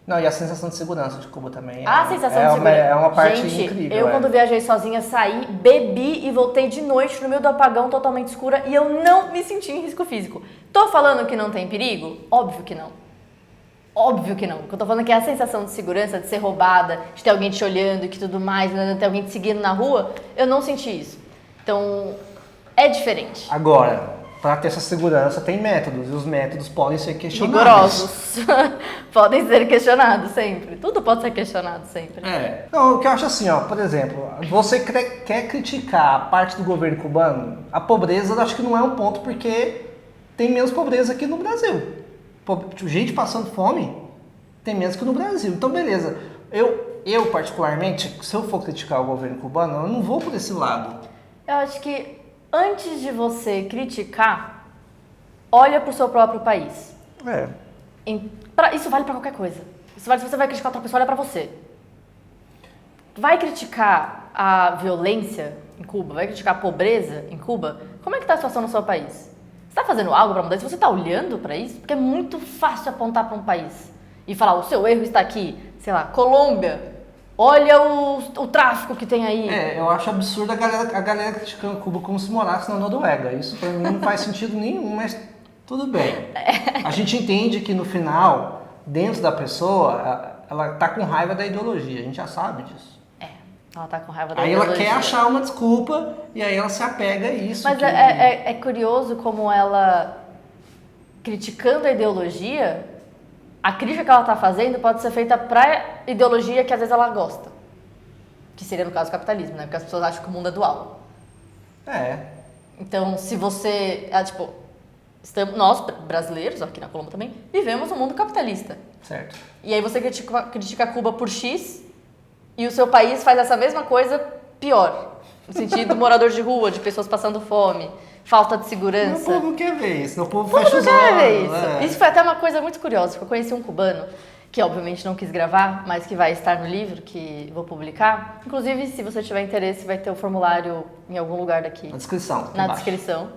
Não, e a sensação de segurança de Cuba também. A sensação de segurança. É uma parte gente, incrível. Eu quando viajei sozinha, saí, bebi e voltei de noite no meio do apagão totalmente escura e eu não me senti em risco físico. Tô falando que não tem perigo? Óbvio que não. Óbvio que não. O que eu tô falando é que a sensação de segurança, de ser roubada, de ter alguém te olhando e que tudo mais, de ter alguém te seguindo na rua, eu não senti isso. Então, é diferente. Agora, para ter essa segurança tem métodos, e os métodos podem ser questionados. Rigorosos. Podem ser questionados sempre. Tudo pode ser questionado sempre. Então, o que eu acho assim, por exemplo, você quer criticar a parte do governo cubano, a pobreza eu acho que não é um ponto, porque tem menos pobreza aqui no Brasil. Gente passando fome tem menos que no Brasil. Então, beleza. Eu particularmente, se eu for criticar o governo cubano, eu não vou por esse lado. Eu acho que antes de você criticar, olha para o seu próprio país. Isso vale para qualquer coisa. Isso vale se você vai criticar outra pessoa, olha para você. Vai criticar a violência em Cuba? Vai criticar a pobreza em Cuba? Como é que está a situação no seu país? Você está fazendo algo para mudar isso? Você está olhando para isso? Porque é muito fácil apontar para um país e falar, o seu erro está aqui. Sei lá, Colômbia. Olha o tráfico que tem aí. Eu acho absurdo a galera criticando Cuba como se morasse na Noruega. Isso pra mim não faz sentido nenhum, mas tudo bem. A gente entende que no final, dentro da pessoa, ela tá com raiva da ideologia. A gente já sabe disso. Ela tá com raiva da ideologia. Aí ela quer achar uma desculpa e aí ela se apega a isso. Mas é curioso como ela, criticando a ideologia... A crítica que ela está fazendo pode ser feita para ideologia que às vezes ela gosta. Que seria, no caso, o capitalismo, né? Porque as pessoas acham que o mundo é dual. Então, se você... nós, brasileiros, aqui na Colômbia também, vivemos um mundo capitalista. Certo. E aí você critica Cuba por X e o seu país faz essa mesma coisa pior. No sentido morador de rua, de pessoas passando fome, falta de O segurança. povo quer ver isso, o povo Todo fecha mundo os quer ver olhos. isso. É. Isso foi até uma coisa muito curiosa, porque eu conheci um cubano, que obviamente não quis gravar, mas que vai estar no livro, que vou publicar. Inclusive, se você tiver interesse, vai ter o formulário em algum lugar daqui, Na descrição. aqui na embaixo. descrição.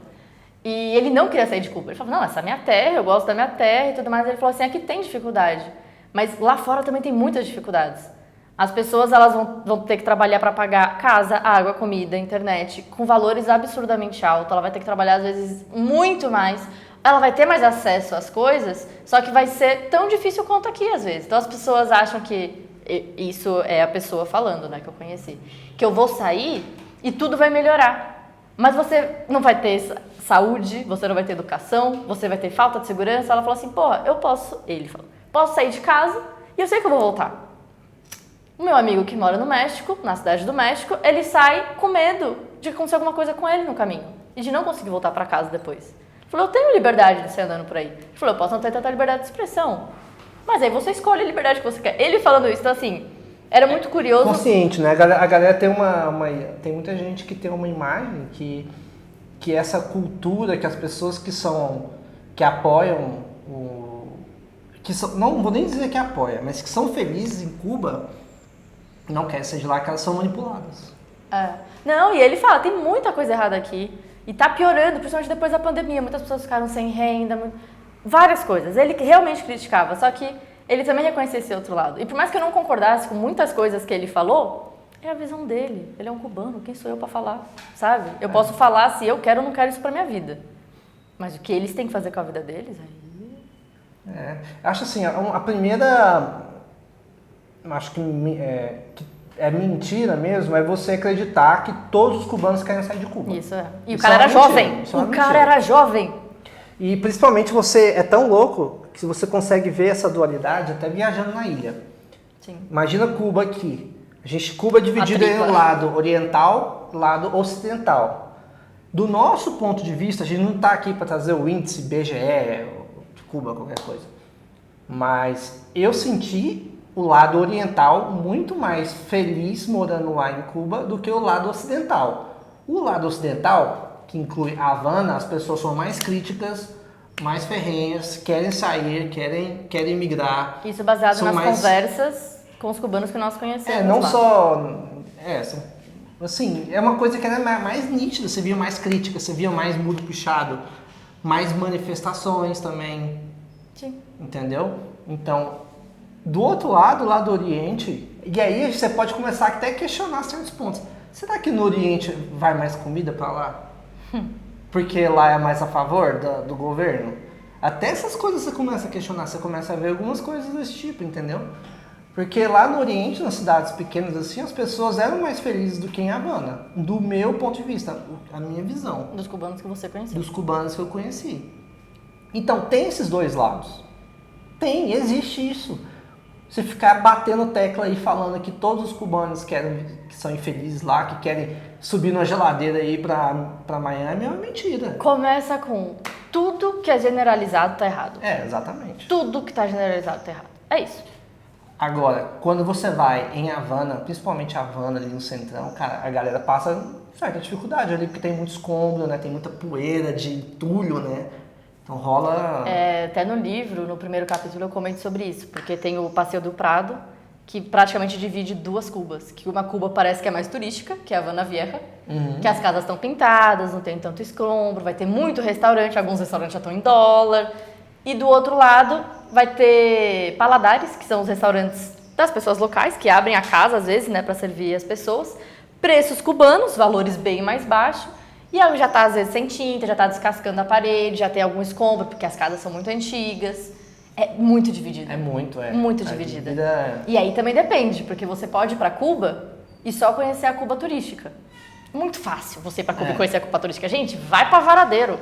E ele não queria sair de Cuba. Ele falou, não, essa é a minha terra, eu gosto da minha terra e tudo mais. Ele falou assim, aqui tem dificuldade, mas lá fora também tem muitas dificuldades. As pessoas elas vão ter que trabalhar para pagar casa, água, comida, internet, com valores absurdamente altos. Ela vai ter que trabalhar, às vezes, muito mais. Ela vai ter mais acesso às coisas, só que vai ser tão difícil quanto aqui, às vezes. Então, as pessoas acham que... Isso é a pessoa falando, né, que eu conheci. Que eu vou sair e tudo vai melhorar. Mas você não vai ter saúde, você não vai ter educação, você vai ter falta de segurança. Ela falou assim, porra, ele falou, posso sair de casa e eu sei que eu vou voltar. O meu amigo que mora no México, na cidade do México, ele sai com medo de acontecer alguma coisa com ele no caminho e de não conseguir voltar para casa depois. Ele falou, eu tenho liberdade de sair andando por aí. Ele falou, eu posso não ter tanta liberdade de expressão, mas aí você escolhe a liberdade que você quer. Ele falando isso, então assim, era muito curioso. Consciente, né? A galera tem tem muita gente que tem uma imagem que essa cultura, que as pessoas que apoiam não vou nem dizer que apoia, mas que são felizes em Cuba, não querem sair de lá, que elas são manipuladas. É. Não, e ele fala, tem muita coisa errada aqui. E tá piorando, principalmente depois da pandemia. Muitas pessoas ficaram sem renda, várias coisas. Ele realmente criticava, só que ele também reconhecia esse outro lado. E por mais que eu não concordasse com muitas coisas que ele falou, é a visão dele. Ele é um cubano, quem sou eu pra falar, sabe? Eu posso falar se eu quero ou não quero isso pra minha vida. Mas o que eles têm que fazer com a vida deles, aí... Acho assim, a primeira... Acho que é mentira mesmo, é você acreditar que todos os cubanos querem sair de Cuba. Isso é. E o Isso cara é uma era mentira, jovem. isso é uma O cara mentira. era jovem. E principalmente você é tão louco que você consegue ver essa dualidade até viajando na ilha. Sim. Imagina Cuba aqui. Cuba é dividida em um lado oriental, lado ocidental. Do nosso ponto de vista, a gente não está aqui para trazer o índice BGE, de Cuba, qualquer coisa. Mas eu senti o lado oriental muito mais feliz morando lá em Cuba do que o lado ocidental. O lado ocidental, que inclui a Havana, as pessoas são mais críticas, mais ferrenhas, querem sair, querem migrar. Isso baseado São nas conversas com os cubanos que nós conhecemos. Não lá. só... assim, é uma coisa que era mais nítida, você via mais crítica, você via mais muro puxado, mais manifestações também. Sim. Entendeu? Então, do outro lado, lá do Oriente, e aí você pode começar até a questionar certos pontos. Será que no Oriente vai mais comida para lá? Porque lá é mais a favor do governo? Até essas coisas você começa a questionar, você começa a ver algumas coisas desse tipo, entendeu? Porque lá no Oriente, nas cidades pequenas assim, as pessoas eram mais felizes do que em Havana, do meu ponto de vista, a minha visão. Dos cubanos que você conheceu. Dos cubanos que eu conheci. Então, tem esses dois lados. Existe isso. Você ficar batendo tecla aí falando que todos os cubanos que são infelizes lá, que querem subir numa geladeira aí pra Miami, é uma mentira. Começa com tudo que é generalizado tá errado. Exatamente. Tudo que tá generalizado tá errado. É isso. Agora, quando você vai em Havana, principalmente Havana ali no centrão, cara, a galera passa certa dificuldade ali, porque tem muito escombro, né? Tem muita poeira de entulho, né? Então rola... Até no livro, no primeiro capítulo, eu comento sobre isso, porque tem o Passeio do Prado, que praticamente divide duas Cubas. Que uma Cuba parece que é mais turística, que é a Havana Vieja, que as casas estão pintadas, não tem tanto escombro, vai ter muito restaurante, alguns restaurantes já estão em dólar. E do outro lado vai ter paladares, que são os restaurantes das pessoas locais, que abrem a casa às vezes, né, para servir as pessoas. Preços cubanos, valores bem mais baixos. E aí já tá às vezes sem tinta, já tá descascando a parede, já tem algum escombro, porque as casas são muito antigas. É muito dividida. Muito dividida. E aí também depende, porque você pode ir pra Cuba e só conhecer a Cuba turística. Muito fácil você ir pra Cuba e conhecer a Cuba turística. Gente, vai pra Varadeiro.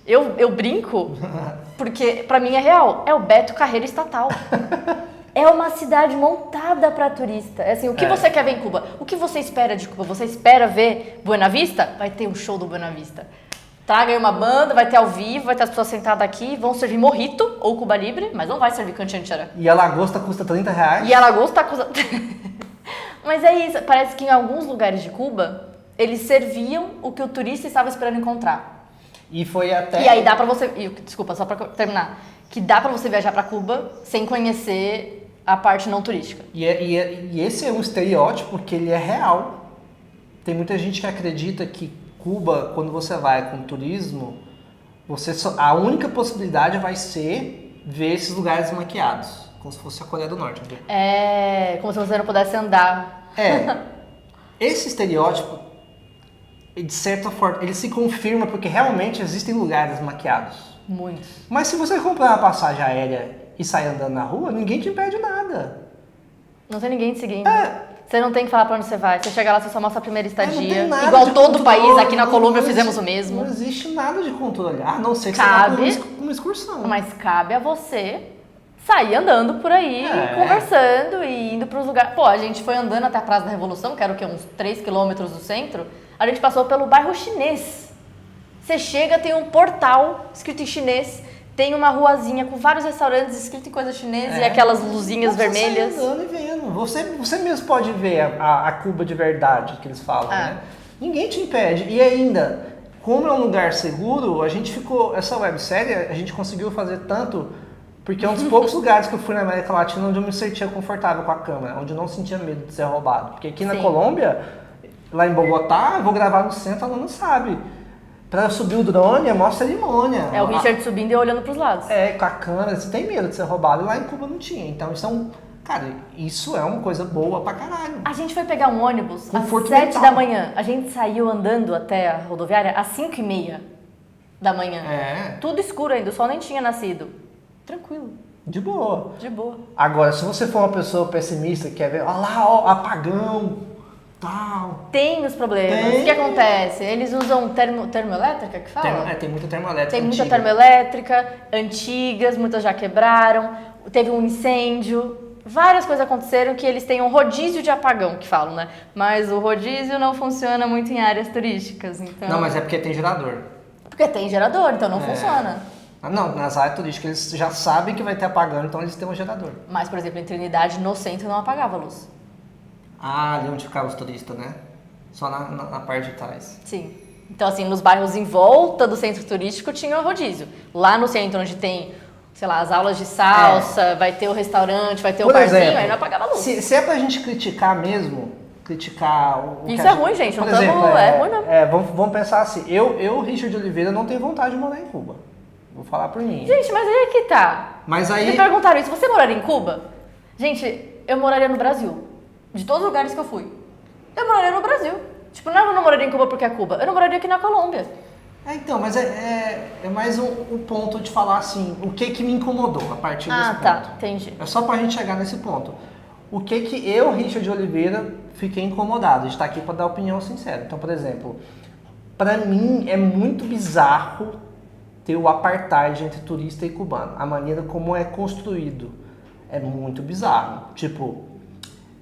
Eu brinco, porque pra mim é real. É o Beto Carreiro Estatal. É uma cidade montada para turista. É assim, o que você quer ver em Cuba? O que você espera de Cuba? Você espera ver Buena Vista? Vai ter um show do Buena Vista. Traga aí uma banda, vai ter ao vivo, vai ter as pessoas sentadas aqui, vão servir mojito ou Cuba Libre, mas não vai servir canchantara. E a lagosta custa R$30. E a lagosta custa... Mas é isso, parece que em alguns lugares de Cuba, eles serviam o que o turista estava esperando encontrar. E foi até... E aí dá pra você... Desculpa, só pra terminar. Que dá pra você viajar pra Cuba sem conhecer a parte não turística. E esse é um estereótipo que ele é real. Tem muita gente que acredita que Cuba, quando você vai com turismo, a única possibilidade vai ser ver esses lugares maquiados. Como se fosse a Coreia do Norte. Entendeu? É como se você não pudesse andar. Esse estereótipo, de certa forma, ele se confirma porque realmente existem lugares maquiados. Muitos. Mas se você comprar uma passagem aérea e sair andando na rua, ninguém te impede nada. Não tem ninguém te seguindo. Você não tem que falar pra onde você vai. Você chega lá, você só mostra a primeira estadia. Não tem nada Igual de todo o país, controle, aqui na Colômbia fizemos o mesmo. Não existe nada de controle. A não ser que Cabe, você vá com uma excursão. Mas cabe a você sair andando por aí, conversando e indo pros lugares. Pô, a gente foi andando até a Praça da Revolução, que era o quê? Uns 3 quilômetros do centro. A gente passou pelo bairro chinês. Você chega, tem um portal escrito em chinês, tem uma ruazinha com vários restaurantes escrito em coisa chinesa e aquelas luzinhas vermelhas. Você sai andando e vendo. Você mesmo pode ver a Cuba de verdade que eles falam, né? Ninguém te impede. E ainda, como é um lugar seguro, a gente ficou... Essa websérie, a gente conseguiu fazer tanto... Porque é um dos poucos lugares que eu fui na América Latina onde eu me sentia confortável com a câmera, onde eu não sentia medo de ser roubado. Porque aqui na Colômbia, lá em Bogotá, eu vou gravar no centro, ela não sabe. Pra subir o drone é mó cerimônia. É o Richard subindo e olhando pros lados. Com a câmera, você tem medo de ser roubado. E lá em Cuba não tinha. Então cara, isso é uma coisa boa pra caralho. A gente foi pegar um ônibus Conforto às 7 mental. da manhã. A gente saiu andando até a rodoviária às 5h30 da manhã. Tudo escuro ainda, o sol nem tinha nascido. Tranquilo. De boa. De boa. Agora, se você for uma pessoa pessimista que quer ver, olha lá, ó, apagão, tal. Tem os problemas. Tem. O que acontece? Eles usam termoelétrica que fala? Tem muita termoelétrica Tem muita antiga. termoelétrica, antigas, muitas já quebraram, teve um incêndio, várias coisas aconteceram que eles têm um rodízio de apagão, que falam, né? Mas o rodízio não funciona muito em áreas turísticas, então... Não, mas é porque tem gerador. Porque tem gerador, então não funciona. Não, nas áreas turísticas eles já sabem que vai ter apagão, então eles têm um gerador. Mas, por exemplo, em Trinidade, no centro, não apagava a luz. Ali onde ficavam os turistas, né? Só na parte de trás. Sim. Então, assim, nos bairros em volta do centro turístico tinha o rodízio. Lá no centro, onde tem, sei lá, as aulas de salsa, vai ter o restaurante, vai ter o barzinho, exemplo, aí não apagava a luz. Se é pra gente criticar mesmo, criticar o Isso que é ruim, gente, por não exemplo, tamo, é ruim mesmo. vamos pensar assim, eu, Richard de Oliveira, não tenho vontade de morar em Cuba. Vou falar por mim. Gente, mas aí é que tá. Mas aí... Me perguntaram isso, você moraria em Cuba? Gente, eu moraria no Brasil. De todos os lugares que eu fui. Eu moraria no Brasil. Tipo, não, eu não moraria em Cuba porque é Cuba. Eu não moraria aqui na Colômbia. Então, mas é mais um ponto de falar assim, o que me incomodou a partir desse ponto. Tá, entendi. É só pra gente chegar nesse ponto. O que eu, Richard de Oliveira, fiquei incomodado de estar aqui para dar opinião sincera. Então, por exemplo, pra mim é muito bizarro ter o apartheid entre turista e cubano. A maneira como é construído é muito bizarro. Tipo,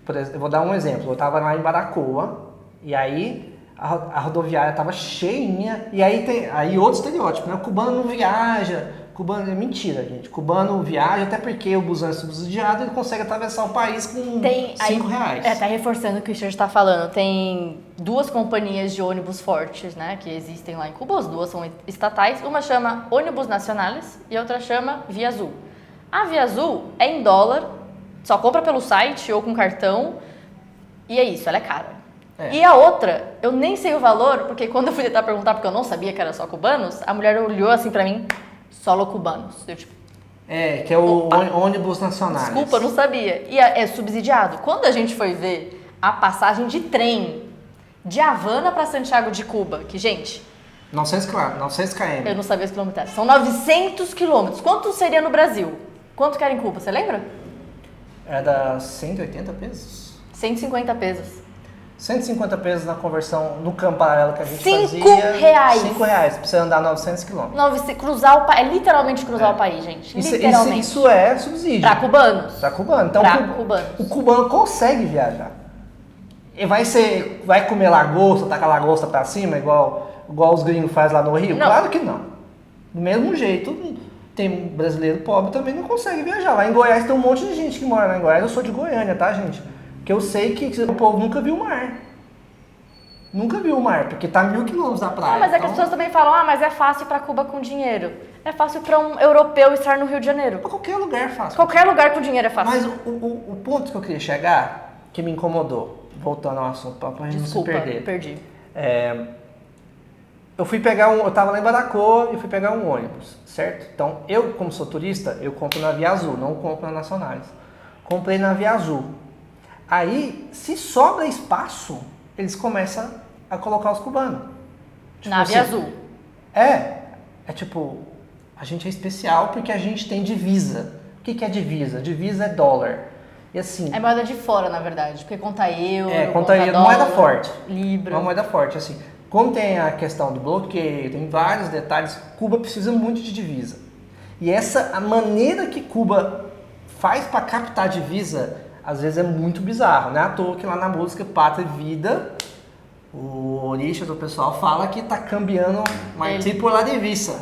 por exemplo, eu vou dar um exemplo. Eu tava lá em Baracoa e aí a rodoviária tava cheinha e aí tem outro estereótipo, né? O cubano não viaja, cubano é mentira, gente. Cubano viaja até porque o busão é subsidiado e ele consegue atravessar o país com R$5. Tá reforçando o que o Richard tá falando. Tem 2 companhias de ônibus fortes, né, que existem lá em Cuba. As 2 são estatais. Uma chama Ônibus Nacionales e a outra chama Via Azul. A Via Azul é em dólar, só compra pelo site ou com cartão e é isso, ela é cara. E a outra, eu nem sei o valor, porque quando eu fui tentar perguntar, porque eu não sabia que era só cubanos, a mulher olhou assim pra mim, solo cubanos. Eu tipo... que é o ônibus nacional. Desculpa, eu não sabia. E é subsidiado. Quando a gente foi ver a passagem de trem de Havana pra Santiago de Cuba, que, gente... 900 km. Eu não sabia os quilômetros. São 900 quilômetros. Quanto seria no Brasil? Quanto que era em Cuba, você lembra? Era 180 pesos. 150 pesos. 150 pesos na conversão no campo paralelo que a gente fazia. R$5. R$5 pra você andar 900 km. Cruzar o país. É literalmente cruzar o país, gente. Literalmente. Isso é subsídio. Pra cubanos. Pra cubano. Então, cubanos. O cubano consegue viajar. E vai comer lagosta, tacar lagosta pra cima, igual os gringos fazem lá no Rio? Não. Claro que não. Do mesmo jeito, tem brasileiro pobre também não consegue viajar. Lá em Goiás tem um monte de gente que mora lá em Goiás. Eu sou de Goiânia, tá, gente? Que eu sei que o povo nunca viu o mar. nunca viu o mar, porque tá 1.000 quilômetros da praia. Não, mas é que as pessoas também falam, mas é fácil ir pra Cuba com dinheiro. É fácil pra um europeu estar no Rio de Janeiro. Pra qualquer lugar é fácil. Qualquer lugar com dinheiro é fácil. Mas o ponto que eu queria chegar, que me incomodou, voltando ao assunto, pra gente Desculpa, não se perder. perdi. Eu fui pegar eu tava lá em Baracoa e fui pegar um ônibus, certo? Então, eu, como sou turista, eu compro na Via Azul, não compro na Nacionais. Comprei na Via Azul. Aí, se sobra espaço, eles começam a colocar os cubanos. Tipo Na Via assim, Azul. É tipo, a gente é especial porque a gente tem divisa. O que é divisa? Divisa é dólar. E assim... É moeda de fora, na verdade, porque conta euro, conta euro, dólar, moeda forte. Libra. Uma moeda forte, assim. Como tem a questão do bloqueio, tem vários detalhes, Cuba precisa muito de divisa. E a maneira que Cuba faz para captar divisa, às vezes é muito bizarro. Não é à toa que lá na música Pátria e Vida, o Orixá do pessoal fala que tá cambiando Martí por la divisa.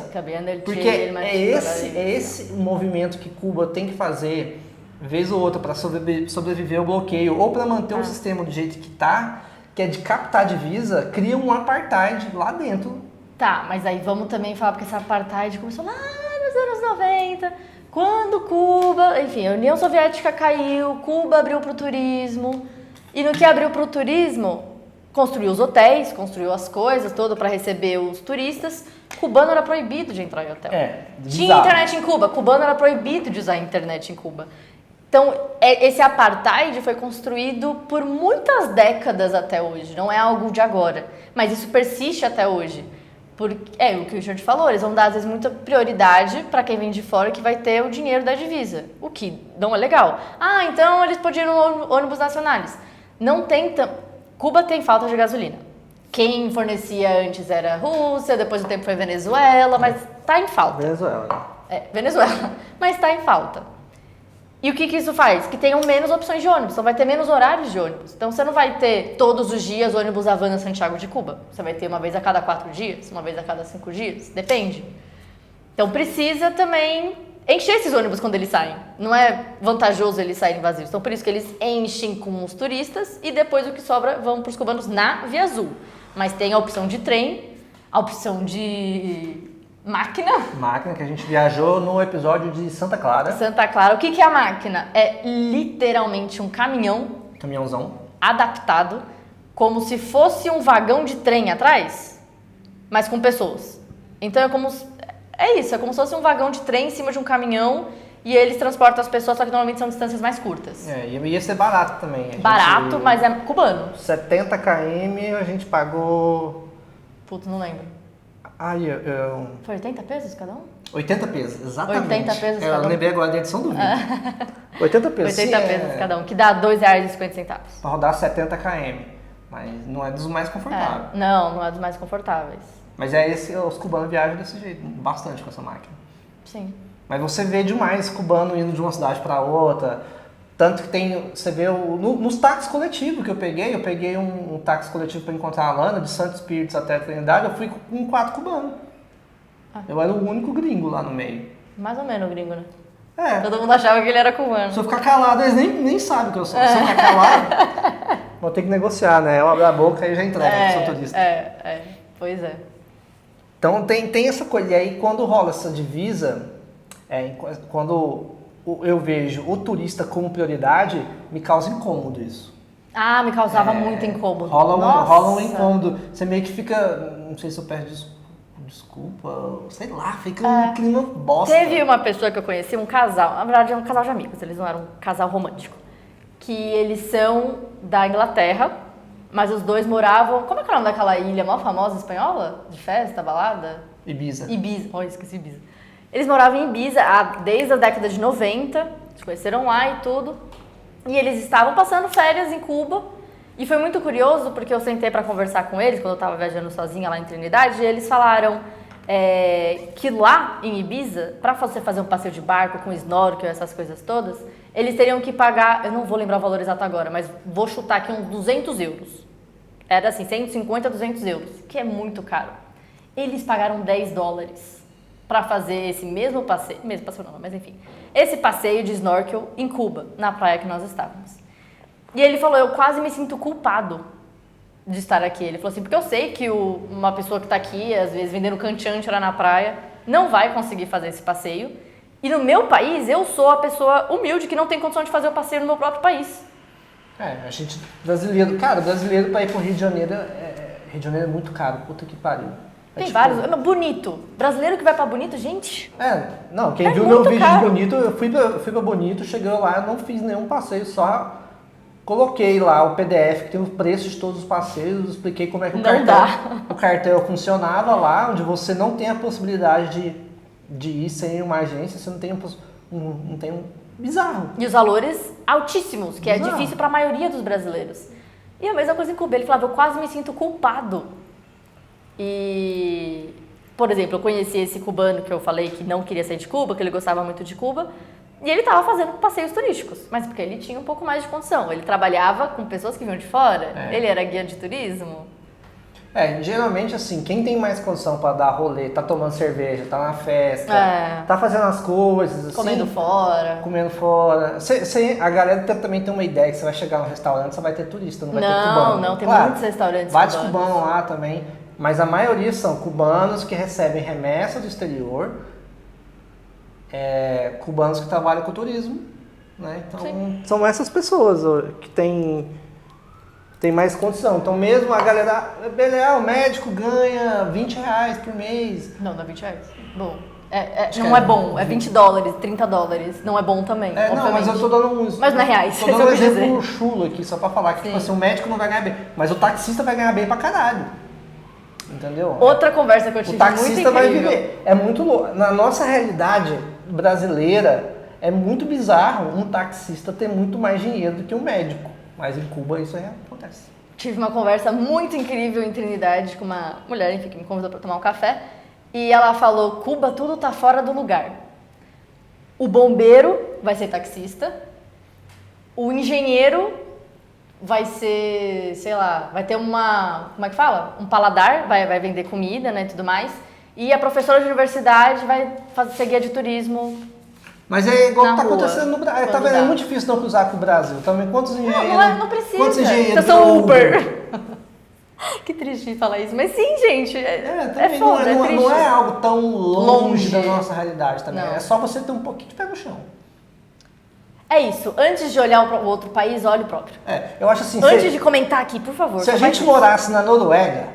Porque é esse movimento que Cuba tem que fazer, vez ou outra, para sobreviver ao bloqueio, ou para manter o sistema do jeito que tá, que é de captar divisa, cria um apartheid lá dentro. Tá, mas aí vamos também falar, porque essa apartheid começou lá nos anos 90, quando Cuba, enfim, a União Soviética caiu, Cuba abriu pro turismo, e no que abriu pro turismo, construiu os hotéis, construiu as coisas todas para receber os turistas. Cubano era proibido de entrar em hotel. Tinha internet em Cuba, cubano era proibido de usar a internet em Cuba. Então, esse apartheid foi construído por muitas décadas até hoje, não é algo de agora, mas isso persiste até hoje. Porque, o que o Richard falou, eles vão dar às vezes muita prioridade para quem vem de fora que vai ter o dinheiro da divisa, o que não é legal. Ah, então eles podiam ir no ônibus nacionais. Não tem Cuba tem falta de gasolina. Quem fornecia antes era a Rússia, depois do tempo foi Venezuela, mas tá em falta. Venezuela, mas tá em falta. E o que isso faz? Que tenham menos opções de ônibus, então vai ter menos horários de ônibus. Então você não vai ter todos os dias ônibus Havana Santiago de Cuba. Você vai ter uma vez a cada 4 dias, uma vez a cada 5 dias, depende. Então precisa também encher esses ônibus quando eles saem. Não é vantajoso eles saírem vazios. Então por isso que eles enchem com os turistas e depois o que sobra vão para os cubanos na Via Azul. Mas tem a opção de trem, a opção de... Máquina que a gente viajou no episódio de Santa Clara. Santa Clara. O que é a máquina? É literalmente um caminhãozão adaptado, como se fosse um vagão de trem atrás, mas com pessoas. Então é como se fosse um vagão de trem em cima de um caminhão e eles transportam as pessoas, só que normalmente são distâncias mais curtas. E ia ser barato também. Barato, mas é cubano. 70 km a gente pagou... Putz, não lembro. Foi 80 pesos cada um? 80 pesos, exatamente. 80 pesos cada um. Eu lembrei agora da edição do vídeo. 80 pesos. 80 pesos cada um, que dá R$2,50. Pra rodar 70 km. Mas não é dos mais confortáveis. Não é dos mais confortáveis. Mas os cubanos viajam desse jeito, bastante com essa máquina. Sim. Mas você vê demais cubano indo de uma cidade para outra. Tanto que você vê nos táxis coletivos que eu peguei um táxi coletivo para encontrar a Lana, de Santos Espíritos até a Trindade, eu fui com 4 cubanos. Eu era o único gringo lá no meio. Mais ou menos gringo, né? É. Todo mundo achava que ele era cubano. Se eu ficar calado, eles nem sabem que eu sou. Se eu ficar calado, vou ter que negociar, né? Eu abro a boca e já entrego, que sou turista. Pois é. Então tem essa coisa. E aí quando rola essa divisa, quando eu vejo o turista como prioridade, me causa incômodo isso. Ah, me causava muito incômodo. Rola um incômodo. Você meio que fica, não sei se eu peço desculpa, sei lá, fica um clima bosta. Teve uma pessoa que eu conheci, um casal, na verdade é um casal de amigos, eles não eram um casal romântico, que eles são da Inglaterra, mas os dois moravam, como é que é o nome daquela ilha mó famosa espanhola? De festa, balada? Ibiza. Esqueci Ibiza. Eles moravam em Ibiza desde a década de 90, se conheceram lá e tudo, e eles estavam passando férias em Cuba. E foi muito curioso porque eu sentei para conversar com eles quando eu estava viajando sozinha lá em Trinidade e eles falaram que lá em Ibiza, para você fazer um passeio de barco com snorkel, essas coisas todas, eles teriam que pagar, eu não vou lembrar o valor exato agora, mas vou chutar aqui uns 200 euros. Era assim, 150, 200 euros, que é muito caro. Eles pagaram $10 para fazer esse mesmo passeio não, mas enfim, esse passeio de snorkel em Cuba, na praia que nós estávamos. E ele falou, eu quase me sinto culpado, de estar aqui. Ele falou assim, porque eu sei que uma pessoa que está aqui, às vezes vendendo canchante lá na praia, não vai conseguir fazer esse passeio. E no meu país, eu sou a pessoa humilde que não tem condição de fazer o passeio no meu próprio país. A gente, brasileiro pra ir pro Rio de Janeiro, Rio de Janeiro é muito caro, puta que pariu. Tem vários, Bonito. Brasileiro que vai pra Bonito, gente. Quem viu meu vídeo de Bonito, eu fui pra Bonito, cheguei lá, eu não fiz nenhum passeio, só coloquei lá o PDF que tem os preços de todos os passeios, expliquei como é que o cartel funcionava lá, onde você não tem a possibilidade de ir sem uma agência, você não tem um bizarro. E os valores altíssimos, que Bizarro. é difícil para a maioria dos brasileiros. E a mesma coisa em Cuba, ele falava, eu quase me sinto culpado. E, por exemplo, eu conheci esse cubano que eu falei que não queria sair de Cuba, que ele gostava muito de Cuba, e ele estava fazendo passeios turísticos, mas porque ele tinha um pouco mais de condição. Ele trabalhava com pessoas que vinham de fora, ele era guia de turismo. Geralmente assim, quem tem mais condição pra dar rolê, tá tomando cerveja, tá na festa, tá fazendo as coisas, assim, Comendo fora. A galera também tem uma ideia que você vai chegar no restaurante, você vai ter turista, não vai ter cubano. Não, tem claro, muitos restaurantes vários cubanos. cubanos lá também, mas a maioria são cubanos que recebem remessa do exterior, cubanos que trabalham com turismo, né? Então, são essas pessoas que tem mais condição. Então mesmo a galera, beleza, o médico ganha R$20 por mês. Não é R$20. Bom, não é bom, é $20, $30. Não é bom também, Não, mas eu tô dando uns... Mas não é reais, tô dando um exemplo chulo aqui, só pra falar que tipo assim, o médico não vai ganhar bem, mas o taxista vai ganhar bem pra caralho. Entendeu? Outra conversa que eu tive muito incrível. O taxista vai viver. É muito louco. Na nossa realidade brasileira, é muito bizarro um taxista ter muito mais dinheiro do que um médico. Mas em Cuba isso acontece. Tive uma conversa muito incrível em Trinidade com uma mulher, enfim, que me convidou para tomar um café. E ela falou, Cuba tudo tá fora do lugar. O bombeiro vai ser taxista. O engenheiro vai ser, sei lá, vai ter como é que fala? Um paladar, vai vender comida, né, e tudo mais. E a professora de universidade vai ser guia de turismo. Mas é igual que tá rua, acontecendo no Brasil. Tá vendo? É muito difícil não cruzar com o Brasil. Também quantos engenheiros... Não precisa. Quantos engenheiros... Eu sou Uber. Que triste falar isso. Mas sim, gente. Também foda, é triste. Não é algo tão longe da nossa realidade também. Não. É só você ter um pouquinho de pé no chão. É isso. Antes de olhar o outro país, olhe o próprio. Eu acho assim... Antes de comentar aqui, por favor. Se a gente morasse na Noruega,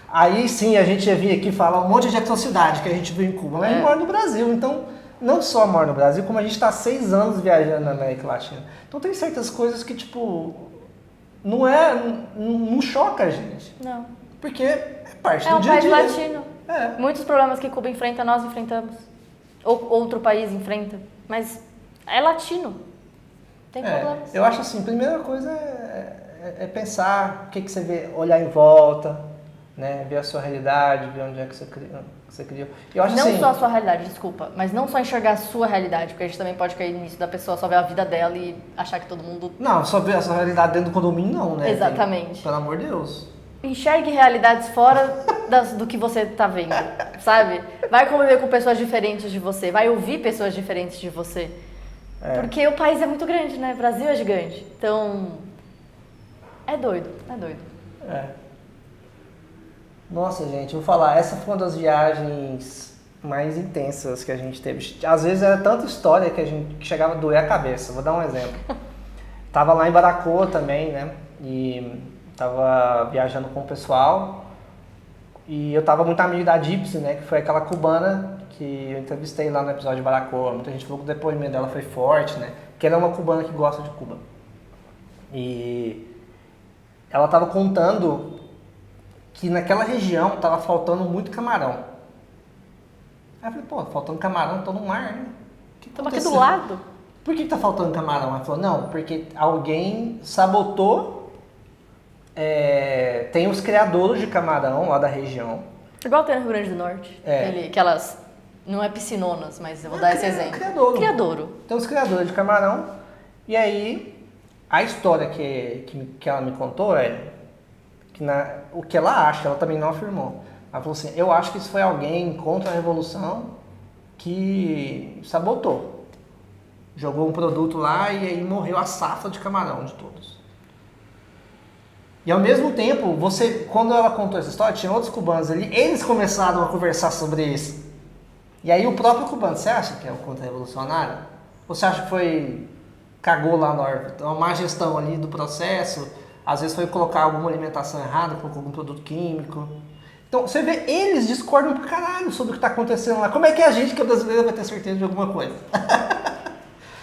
aí sim a gente ia vir aqui falar um monte de atrocidade que a gente viu em Cuba. Mas a gente mora no Brasil, então... Não só mora no Brasil, como a gente está 6 anos viajando na América Latina. Então tem certas coisas que, tipo, não choca a gente. Não. Porque é parte do dia a dia. É um país latino. Muitos problemas que Cuba enfrenta, nós enfrentamos. Ou outro país enfrenta. Mas é latino. Tem problemas. Eu acho assim, a primeira coisa é pensar o que você vê, olhar em volta, né? Ver a sua realidade, ver onde é que você criou. Eu acho não assim, só a sua realidade, desculpa, mas não só enxergar a sua realidade, porque a gente também pode cair nisso da pessoa só ver a vida dela e achar que todo mundo... Não, só ver a sua realidade dentro do condomínio não, né? Exatamente. Pelo amor de Deus. Enxergue realidades fora do que você tá vendo, sabe? Vai conviver com pessoas diferentes de você, vai ouvir pessoas diferentes de você. Porque o país é muito grande, né? O Brasil é gigante. Então, é doido. Nossa, gente, vou falar, essa foi uma das viagens mais intensas que a gente teve. Às vezes era tanta história que a gente chegava a doer a cabeça. Vou dar um exemplo. Tava lá em Baracoa também, né? E tava viajando com o pessoal. E eu tava muito amigo da Gypsy, né? Que foi aquela cubana que eu entrevistei lá no episódio de Baracoa. Muita gente falou que o depoimento dela foi forte, né? Porque ela é uma cubana que gosta de Cuba. E ela tava contando que naquela região tava faltando muito camarão. Aí eu falei, pô, faltando camarão, tô no mar, né? Estamos aqui do lado. Por que tá faltando camarão? Ela falou, não, porque alguém sabotou, tem os criadores de camarão lá da região. Igual tem no Rio Grande do Norte. Aquelas, não é piscinonas, mas eu vou dar esse exemplo. Criadouro. Tem os criadores de camarão, e aí a história que ela me contou que o que ela acha, ela também não afirmou. Ela falou assim, eu acho que isso foi alguém contra a Revolução que sabotou. Jogou um produto lá e aí morreu a safra de camarão de todos. E ao mesmo tempo, quando ela contou essa história, tinha outros cubanos ali, eles começaram a conversar sobre isso. E aí o próprio cubano, você acha que é o contra-revolucionário? Ou você acha que cagou lá na hora, uma má gestão ali do processo, às vezes foi colocar alguma alimentação errada, colocou algum produto químico. Então, você vê, eles discordam pra caralho sobre o que tá acontecendo lá. Como é que a gente, que é brasileiro, vai ter certeza de alguma coisa?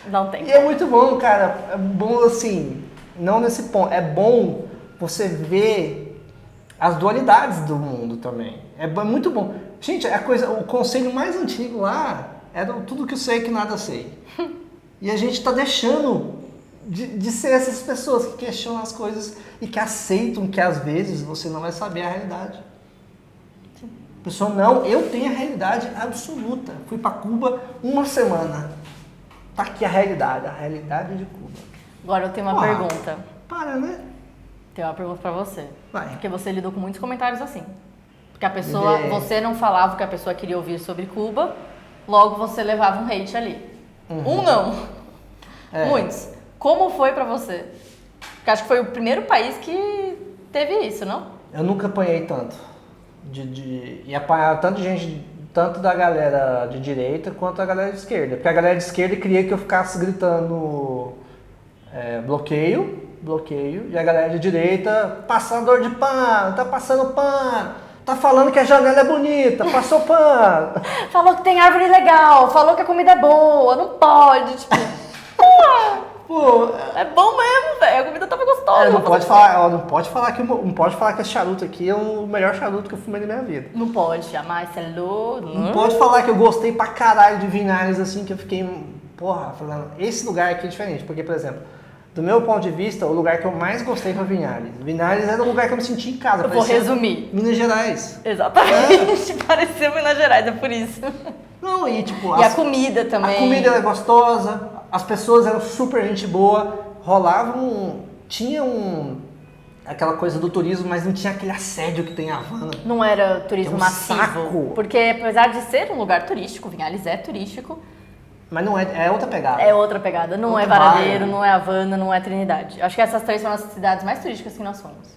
Não tem. E é muito bom, cara. É bom assim, não nesse ponto. É bom você ver as dualidades do mundo também. É muito bom. Gente, o conselho mais antigo lá era tudo que eu sei que nada sei. E a gente tá deixando de ser essas pessoas que questionam as coisas e que aceitam que às vezes você não vai saber a realidade. Pessoal, não, eu tenho a realidade absoluta. Fui para Cuba uma semana. Tá aqui a realidade de Cuba. Agora eu tenho uma pergunta. Para, né? Tenho uma pergunta pra você. Vai. Porque você lidou com muitos comentários assim. Porque a pessoa, você não falava o que a pessoa queria ouvir sobre Cuba, logo você levava um hate ali. Um não. Muitos. Como foi pra você? Porque acho que foi o primeiro país que teve isso, não? Eu nunca apanhei tanto. E apanhar tanto de gente, tanto da galera de direita quanto da galera de esquerda. Porque a galera de esquerda queria que eu ficasse gritando bloqueio, e a galera de direita, passador de pano, tá passando pano, tá falando que a janela é bonita, passou pano. Falou que tem árvore legal, falou que a comida é boa, não pode, tipo... Pô, é bom mesmo, velho, a comida tava gostosa. Não pode falar que esse charuto aqui é o melhor charuto que eu fumei na minha vida. Não pode, jamais, você é louco. Não pode falar que eu gostei pra caralho de Vinhares, assim, que eu fiquei, falando, esse lugar aqui é diferente. Porque, por exemplo, do meu ponto de vista, o lugar que eu mais gostei foi Vinhares. Vinhares era um lugar que eu me senti em casa. Eu vou resumir. Minas Gerais. Exatamente, pareceu Minas Gerais, é por isso. Não, e tipo... a comida também. A comida era gostosa, as pessoas eram super gente boa, tinha aquela coisa do turismo, mas não tinha aquele assédio que tem em Havana. Não era turismo massivo. Saco. Porque apesar de ser um lugar turístico, Vinhares é turístico. Mas não é outra pegada. É outra pegada. Não outra é Varadeiro, vibe. Não é Havana, não é Trinidade. Acho que essas três são as cidades mais turísticas que nós fomos.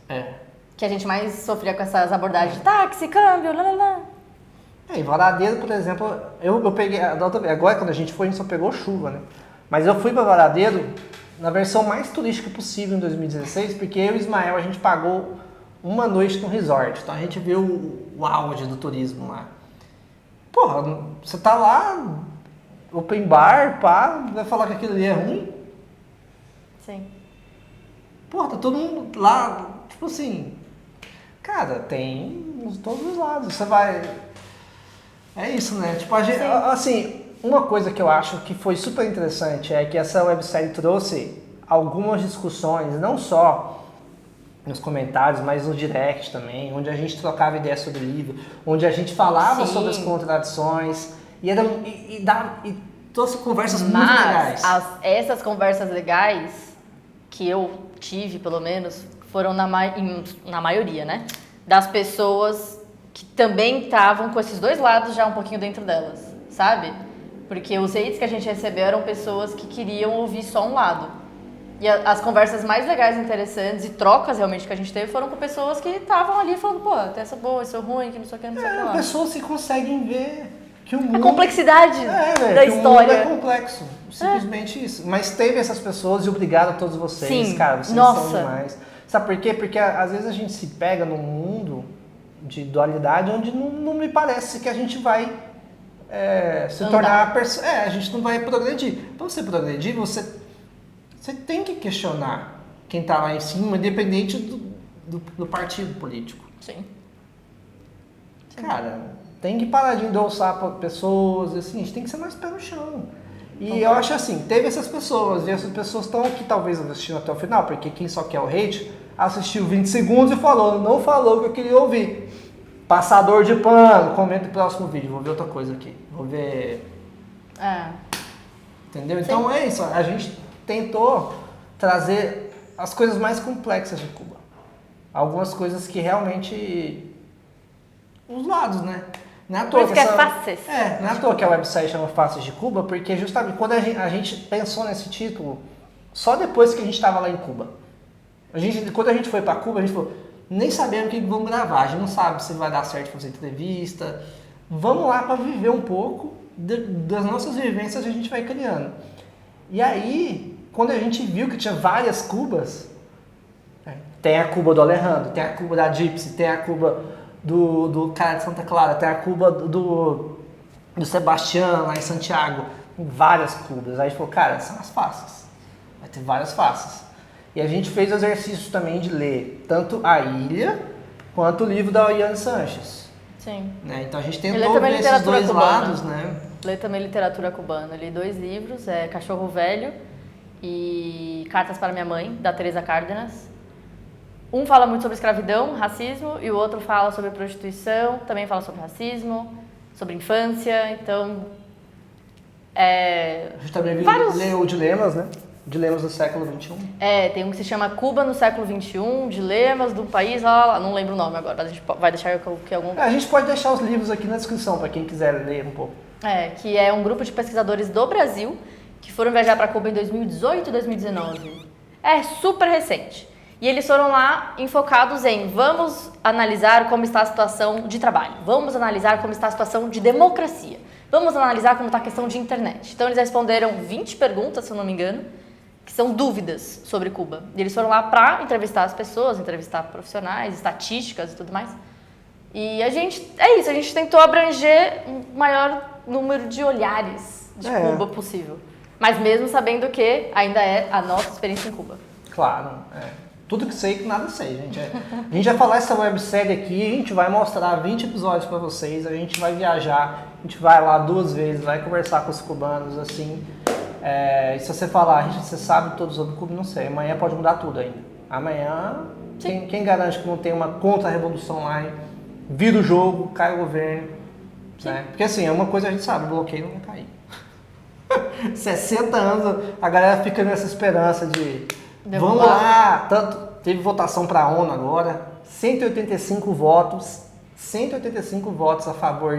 Que a gente mais sofria com essas abordagens de táxi, câmbio, lá. Em Varadeiro, por exemplo, eu peguei, agora quando a gente foi, a gente só pegou chuva, né? Mas eu fui para Varadeiro na versão mais turística possível em 2016, porque eu e o Ismael, a gente pagou uma noite no resort, então a gente viu o auge do turismo lá. Porra, você tá lá, open bar, pá, vai falar que aquilo ali é ruim? Sim. Porra, tá todo mundo lá, tipo assim, cara, tem todos os lados, você vai... É isso, né? Tipo, assim, uma coisa que eu acho que foi super interessante é que essa websérie trouxe algumas discussões, não só nos comentários, mas no direct também, onde a gente trocava ideias sobre o livro, onde a gente falava sobre as contradições, e trouxe conversas muito legais. Essas conversas legais, que eu tive, pelo menos, foram na maioria, né? Das pessoas que também estavam com esses dois lados já um pouquinho dentro delas, sabe? Porque os hates que a gente recebeu eram pessoas que queriam ouvir só um lado. E as conversas mais legais, interessantes e trocas realmente que a gente teve foram com pessoas que estavam ali falando, pô, tem essa boa, isso é ruim, que não sei o que, não sei o que lá. Pessoas que conseguem ver que o mundo... A complexidade da que história. O mundo é complexo, simplesmente isso. Mas teve essas pessoas e obrigado a todos vocês, Sim. cara, vocês Nossa. são demais. Sabe por quê? Porque às vezes a gente se pega num mundo de dualidade onde não me parece que a gente vai se tornar... a gente não vai progredir. Para você progredir, você tem que questionar quem está lá em cima, independente do partido político. Sim. Cara, tem que parar de endosar pessoas, assim, a gente tem que ser mais pé no chão. E eu acho assim, teve essas pessoas, e essas pessoas estão aqui talvez assistindo até o final, porque quem só quer o hate, assistiu 20 segundos e não falou o que eu queria ouvir. Passador de pano, comenta o próximo vídeo, vou ver outra coisa aqui, vou ver... Entendeu? Sim. Então é isso, a gente tentou trazer as coisas mais complexas de Cuba. Algumas coisas que realmente... Os lados, né? Não é à toa Por isso que é Faces. não é à toa que a website chama Faces de Cuba, porque justamente quando a gente pensou nesse título, só depois que a gente estava lá em Cuba. Quando a gente foi para Cuba, a gente falou, nem sabemos o que vamos gravar, a gente não sabe se vai dar certo fazer entrevista. Vamos lá para viver um pouco das nossas vivências que a gente vai criando. E aí, quando a gente viu que tinha várias Cubas, tem a Cuba do Alejandro, tem a Cuba da Gypsy, tem a Cuba do cara de Santa Clara, tem a Cuba do Sebastião lá em Santiago, tem várias Cubas. Aí a gente falou, cara, são as faces, vai ter várias faces. E a gente fez o exercício também de ler tanto A Ilha, quanto o livro da Oriane Sanches. Sim. Né? Então a gente tentou ver esses dois lados, né? Lê também literatura cubana. Li 2 livros, Cachorro Velho e Cartas para Minha Mãe, da Teresa Cárdenas. Um fala muito sobre escravidão, racismo, e o outro fala sobre prostituição, também fala sobre racismo, sobre infância, então... A gente também leu Dilemas, né? Dilemas do século XXI. Tem um que se chama Cuba no século XXI, Dilemas de um país, não lembro o nome agora, mas a gente vai deixar que algum... A gente pode deixar os livros aqui na descrição, para quem quiser ler um pouco. Que é um grupo de pesquisadores do Brasil, que foram viajar para Cuba em 2018 e 2019. É super recente. E eles foram lá enfocados em vamos analisar como está a situação de trabalho, vamos analisar como está a situação de democracia, vamos analisar como está a questão de internet. Então eles responderam 20 perguntas, se eu não me engano, que são dúvidas sobre Cuba. E eles foram lá para entrevistar as pessoas, entrevistar profissionais, estatísticas e tudo mais. E a gente tentou abranger o maior número de olhares de Cuba possível. Mas mesmo sabendo que ainda é a nossa experiência em Cuba. Claro, Tudo que sei que nada sei, gente. A gente vai falar essa websérie aqui, a gente vai mostrar 20 episódios para vocês, a gente vai viajar, a gente vai lá 2 vezes, vai conversar com os cubanos, assim. E se você falar, você sabe tudo sobre Cuba, não sei, amanhã pode mudar tudo ainda. Amanhã, quem garante que não tem uma contra-revolução lá, vira o jogo, cai o governo, né? Porque assim, é uma coisa a gente sabe, o bloqueio não vai cair. 60 anos, a galera fica nessa esperança de... Vamos lá, teve votação para a ONU agora, 185 votos a favor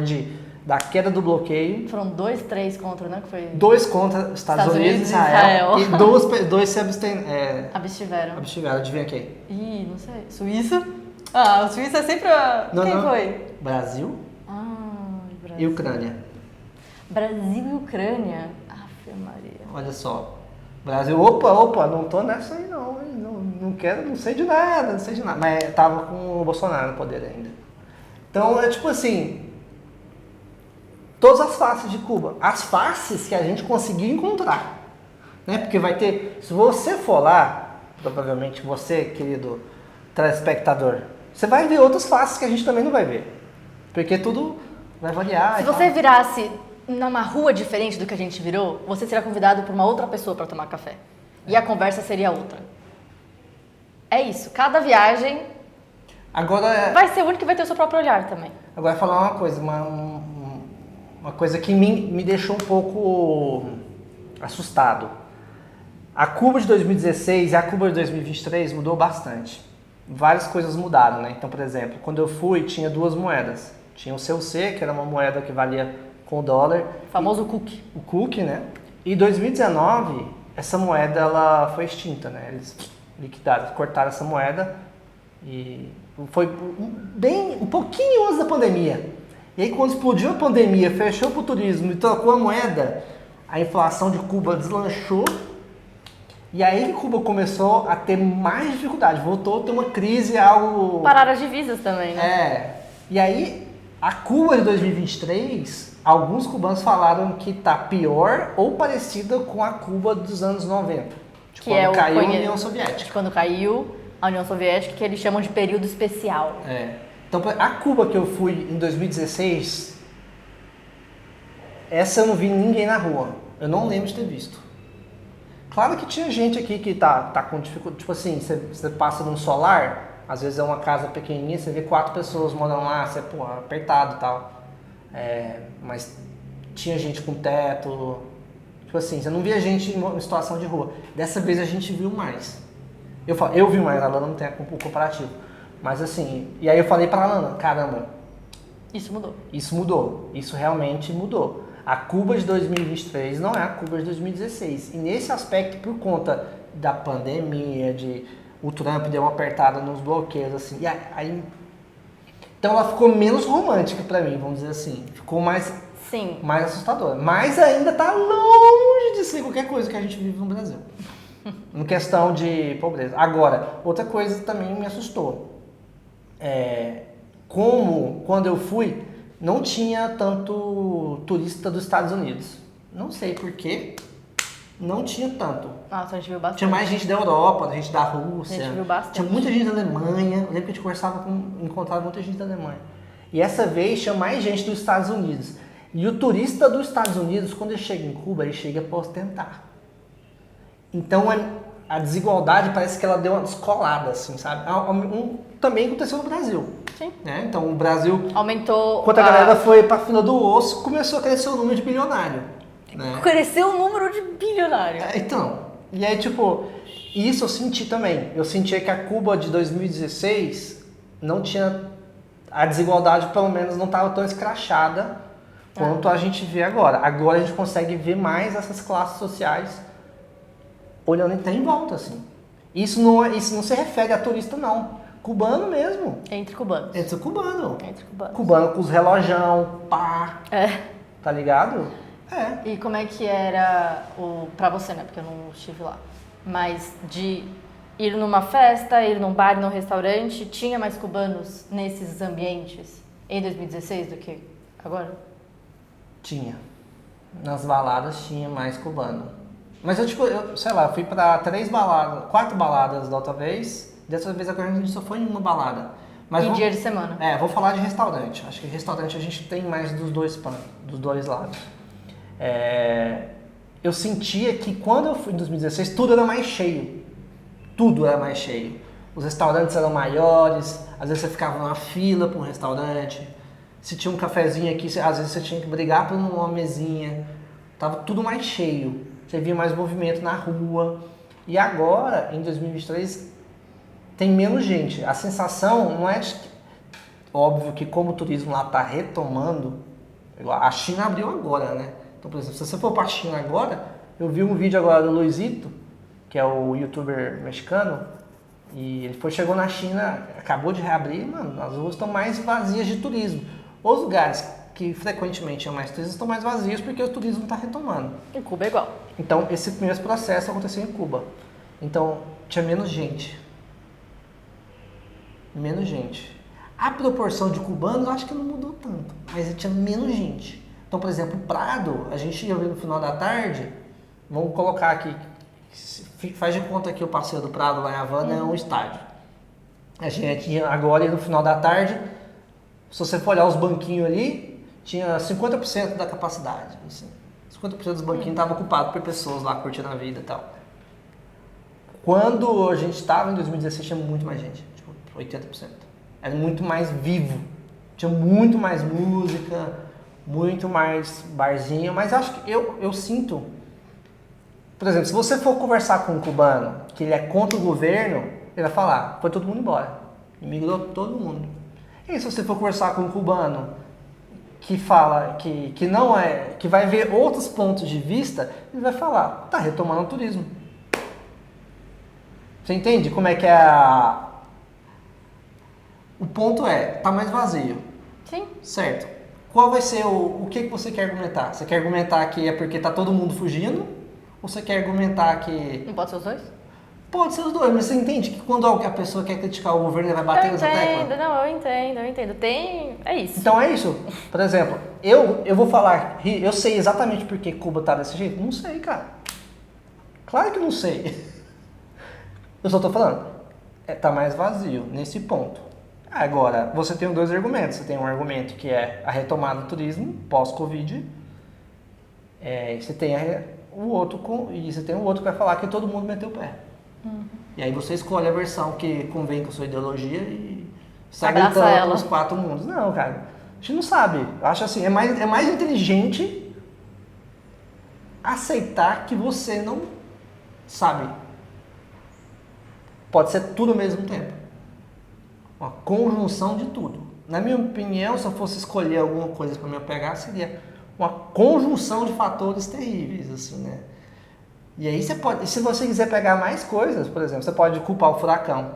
da queda do bloqueio. Foram 2, 3 contra, né? 2 contra Estados Unidos e Israel. E 2 se abstiveram. Abstiveram, adivinha quem? Ih, não sei. Suíça? A Suíça é sempre Quem foi? Brasil. Brasil. E Ucrânia. Brasil e Ucrânia. Ave Maria. Olha só. Brasil, opa, não tô nessa aí não, não quero, não sei de nada. Mas tava com o Bolsonaro no poder ainda. Então é tipo assim, todas as faces de Cuba, as faces que a gente conseguiu encontrar, né? Porque vai ter, se você for lá, provavelmente você, querido telespectador, você vai ver outras faces que a gente também não vai ver, porque tudo vai variar. Se você virasse numa rua diferente do que a gente virou, você será convidado por uma outra pessoa para tomar café. E a conversa seria outra. É isso. Cada viagem vai ser única e vai ter o seu próprio olhar também. Agora, falar uma coisa, uma coisa que me deixou um pouco assustado. A Cuba de 2016 e a Cuba de 2023 mudou bastante. Várias coisas mudaram, né? Então, por exemplo, quando eu fui, tinha 2 moedas. Tinha o CUC, que era uma moeda que valia com o dólar. O famoso CUC. O CUC, né? E em 2019, essa moeda ela foi extinta, né? Eles liquidaram, cortaram essa moeda e foi um pouquinho antes da pandemia. E aí quando explodiu a pandemia, fechou para o turismo e trocou a moeda, a inflação de Cuba deslanchou. E aí que Cuba começou a ter mais dificuldade, voltou a ter uma crise, algo... Pararam as divisas também, né? E aí, a Cuba de 2023, alguns cubanos falaram que tá pior ou parecida com a Cuba dos anos 90. De que quando caiu a União Soviética. De quando caiu a União Soviética, que eles chamam de período especial. Então, a Cuba que eu fui em 2016, essa eu não vi ninguém na rua. Eu não lembro de ter visto. Claro que tinha gente aqui que tá com dificuldade. Tipo assim, você passa num solar, às vezes é uma casa pequenininha, você vê 4 pessoas morando lá, você, apertado e tal. Mas tinha gente com teto. Tipo assim, você não via gente em situação de rua. Dessa vez a gente viu mais. Eu vi mais, a Lana não tem o comparativo. Mas assim, e aí eu falei pra Lana, caramba. Isso mudou. Isso mudou. Isso realmente mudou. A Cuba de 2023 não é a Cuba de 2016. E nesse aspecto, por conta da pandemia, de o Trump deu uma apertada nos bloqueios, assim. E aí então ela ficou menos romântica pra mim, vamos dizer assim. Ficou mais assustadora. Mas ainda tá longe de ser qualquer coisa que a gente vive no Brasil. Em questão de pobreza. Agora, outra coisa também me assustou. Como quando eu fui, não tinha tanto turista dos Estados Unidos. Não sei porquê, não tinha tanto. Nossa, a gente viu bastante. Tinha mais gente da Europa, gente da Rússia. A gente viu bastante. Tinha muita gente da Alemanha. Eu lembro que a gente encontrava muita gente da Alemanha. E essa vez tinha mais gente dos Estados Unidos. E o turista dos Estados Unidos, quando ele chega em Cuba, ele chega para ostentar. Então a desigualdade parece que ela deu uma descolada, assim, sabe? Também aconteceu no Brasil. Sim. Né? Então o Brasil aumentou. Quando a galera foi pra fila do osso, começou a crescer o número de bilionário. Né? Cresceu o número de bilionário. Então, e aí tipo, isso eu senti também. Eu sentia que a Cuba de 2016 não tinha, a desigualdade pelo menos não estava tão escrachada quanto a gente vê agora. Agora a gente consegue ver mais essas classes sociais olhando até em volta, assim. Isso não se refere a turista, não. Cubano mesmo. Entre cubanos. Entre cubano. Entre cubanos. Cubano com os relojão, pá. É. Tá ligado? E como é que era pra você, né? Porque eu não estive lá. Mas de ir numa festa, ir num bar, num restaurante, tinha mais cubanos nesses ambientes em 2016 do que agora? Tinha. Nas baladas tinha mais cubano. Mas eu sei lá, fui pra 4 baladas da outra vez. Dessa vez agora a gente só foi em uma balada. Mas dia de semana. Vou falar de restaurante. Acho que restaurante a gente tem mais dos dois lados. Eu sentia que quando eu fui em 2016, tudo era mais cheio. Tudo era mais cheio. Os restaurantes eram maiores, às vezes você ficava numa fila para um restaurante. Se tinha um cafezinho aqui, às vezes você tinha que brigar por uma mesinha. Tava tudo mais cheio. Você via mais movimento na rua. E agora, em 2023, tem menos gente. A sensação não é de que... Óbvio que como o turismo lá está retomando, a China abriu agora, né? Então, por exemplo, se você for para a China agora, eu vi um vídeo agora do Luizito, que é o youtuber mexicano, e ele chegou na China, acabou de reabrir, mano, as ruas estão mais vazias de turismo. Os lugares que frequentemente tinham mais turistas estão mais vazios porque o turismo está retomando. Em Cuba é igual. Então, esse mesmo processo aconteceu em Cuba. Então, tinha menos gente. Menos gente. A proporção de cubanos eu acho que não mudou tanto, mas tinha menos gente. Então, por exemplo, o Prado, a gente ia ver no final da tarde, vamos colocar aqui, faz de conta que o Passeio do Prado lá em Havana é um estádio. A gente ia agora no final da tarde, se você for olhar os banquinhos ali, tinha 50% da capacidade. Assim. 50% dos banquinhos estavam ocupados por pessoas lá curtindo a vida e tal. Quando a gente estava em 2016, tinha muito mais gente, tipo 80%. Era muito mais vivo, tinha muito mais música, muito mais barzinho, mas acho que eu sinto, por exemplo, se você for conversar com um cubano que ele é contra o governo, ele vai falar, foi todo mundo embora, imigrou todo mundo. E se você for conversar com um cubano que fala que não é, que vai ver outros pontos de vista, ele vai falar, tá retomando o turismo. Você entende como é que é o ponto tá mais vazio. Sim. Certo. Qual vai ser o que você quer argumentar? Você quer argumentar que é porque tá todo mundo fugindo? Ou você quer argumentar que... Não pode ser os dois? Pode ser os dois, mas você entende que quando a pessoa quer criticar o governo, ele vai bater nessa tecla? Não, eu entendo. É isso. Então é isso. Por exemplo, eu vou falar, eu sei exatamente por que Cuba tá desse jeito? Não sei, cara. Claro que não sei. Eu só tô falando, tá mais vazio nesse ponto. Agora, você tem dois argumentos. Você tem um argumento que é a retomada do turismo pós-Covid. Você tem o outro que vai falar que todo mundo meteu o pé. Uhum. E aí você escolhe a versão que convém com a sua ideologia e sai gritando pelos 4 mundos. Não, cara. A gente não sabe. Eu acho assim, é mais inteligente aceitar que você não sabe. Pode ser tudo ao mesmo tempo. Uma conjunção de tudo. Na minha opinião, se eu fosse escolher alguma coisa para me apegar, seria uma conjunção de fatores terríveis, assim, né? E aí você pode, se você quiser pegar mais coisas, por exemplo, você pode culpar o furacão.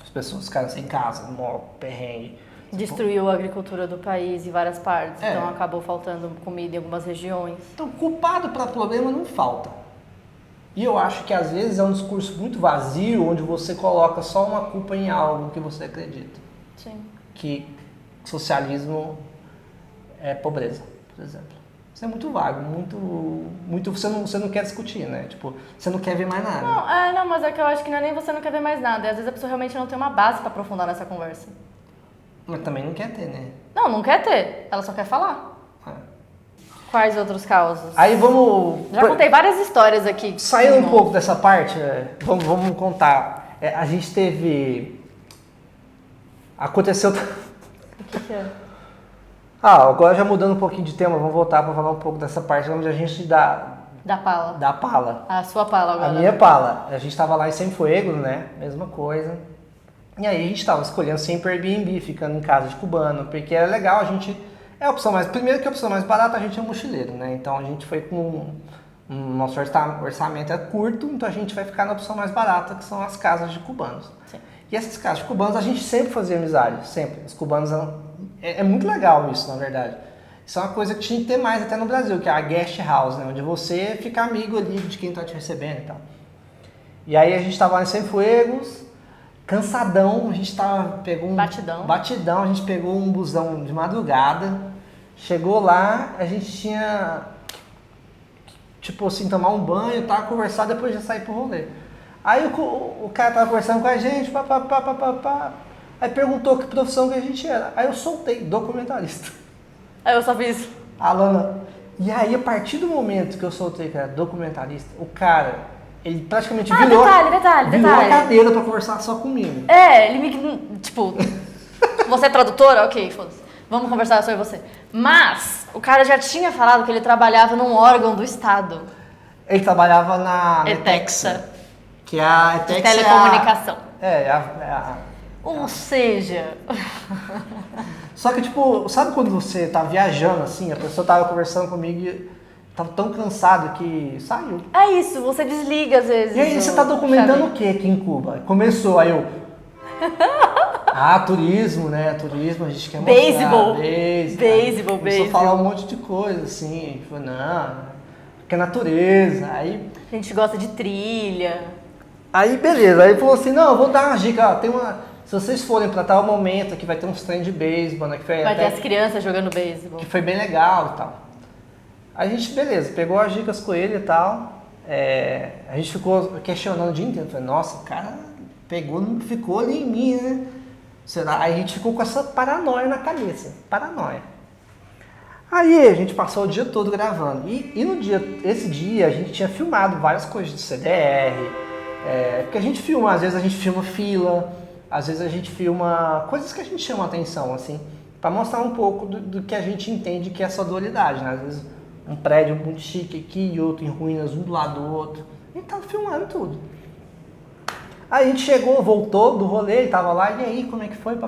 As pessoas ficaram sem casa, mó perrengue. Destruiu a agricultura do país em várias partes, É. então acabou faltando comida em algumas regiões. Então, culpado para problema não falta. E eu acho que às vezes é um discurso muito vazio, onde você coloca só uma culpa em algo que você acredita. Sim. Que socialismo é pobreza, por exemplo. Isso é muito vago, muito você não quer discutir, né? Tipo, você não quer ver mais nada. Não, mas é que eu acho que não é nem você não quer ver mais nada. E às vezes a pessoa realmente não tem uma base pra aprofundar nessa conversa. Mas também não quer ter, né? Não quer ter. Ela só quer falar. É. Quais outros causos? Aí vamos... Já contei várias histórias aqui. Saindo um pouco dessa parte, vamos contar. A gente teve... Aconteceu... O que é? Agora já mudando um pouquinho de tema, vamos voltar para falar um pouco dessa parte onde a gente dá Da pala. pala. A sua pala agora. A minha pala. A gente estava lá em Cienfuegos, né? Mesma coisa. E aí a gente estava escolhendo sempre Airbnb, ficando em casa de cubano, porque era legal, a gente... É a opção mais... Primeiro que a opção mais barata, a gente é mochileiro, né? Então a gente foi com... Nosso orçamento é curto, então a gente vai ficar na opção mais barata, que são as casas de cubanos. Sim. E essas casas de cubanos, a gente sempre fazia amizade, sempre. Os cubanos... É muito legal isso, na verdade. Isso é uma coisa que tinha que ter mais até no Brasil, que é a guest house, né? Onde você fica amigo ali de quem está te recebendo e tal. E aí a gente estava lá em Cienfuegos, cansadão, a gente pegou um... Batidão, a gente pegou um busão de madrugada, chegou lá, a gente tinha... Tipo assim, tomar um banho, tá, conversar, depois já sair pro rolê. Aí o cara tava conversando com a gente, aí perguntou que profissão que a gente era. Aí eu soltei, documentarista. Aí eu só fiz. Alana, e aí a partir do momento que eu soltei que era documentarista, o cara, ele praticamente virou a cadeira pra conversar só comigo. Ele me... Tipo, você é tradutora? Ok, foda-se. Vamos conversar só eu e você. Mas, o cara já tinha falado que ele trabalhava num órgão do Estado. Ele trabalhava na ETEXA. Que é a ETEXA... Telecomunicação. Ou seja... Só que, tipo, sabe quando você tá viajando, assim, a pessoa tava conversando comigo e tava tão cansado que saiu. É isso, você desliga às vezes. E aí, você tá documentando o que aqui em Cuba? Começou, aí eu... turismo, né? Turismo, a gente quer mostrar. Beisebol. Começou a falar um monte de coisa, assim. Falei, não, que é natureza. Aí... A gente gosta de trilha. Aí, beleza. Aí falou assim, não, eu vou dar uma dica, ó, tem uma... Se vocês forem pra tal momento, aqui vai ter uns trem de beisebol, né? Vai ter as crianças jogando beisebol. Que foi bem legal e tal. A gente, beleza, pegou as dicas com ele e tal. A gente ficou questionando o dia inteiro. Falei, nossa, o cara ficou ali em mim, né? Será? Aí a gente ficou com essa paranoia na cabeça. Paranoia. Aí a gente passou o dia todo gravando. E esse dia a gente tinha filmado várias coisas de CDR. Porque a gente filma, às vezes a gente filma fila. Às vezes a gente filma coisas que a gente chama atenção, assim, para mostrar um pouco do que a gente entende que é essa dualidade, né? Às vezes um prédio muito chique aqui e outro em ruínas, um do lado do outro. A gente tava filmando tudo. Aí a gente chegou, voltou do rolê, ele tava lá, e aí, como é que foi?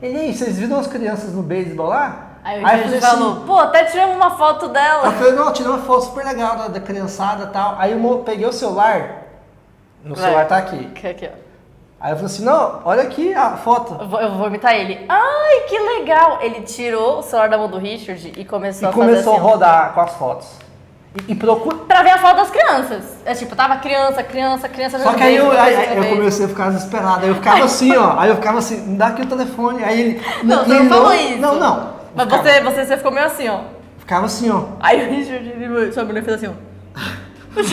E aí, vocês viram as crianças no beisebol lá? Aí o Jorge falou, pô, até tiramos uma foto dela. Eu falei, não, tirei uma foto super legal da criançada e tal. Aí eu peguei o celular, celular tá aqui. Aqui, ó. Aí eu falei assim, não, olha aqui a foto. Eu vou imitar ele. Ai, que legal! Ele tirou o celular da mão do Richard e começou a fazer começou assim, a rodar com as fotos. E procura... Pra ver a foto das crianças. Tipo, tava criança. Só que aí eu comecei a ficar desesperado. Aí eu ficava assim, ó. Aí eu ficava assim, me dá aqui o telefone. Aí ele... Não, você não falou isso. Não. Mas você ficou meio assim, ó. Ficava assim, ó. Aí o Richard, sua mulher fez assim, ó.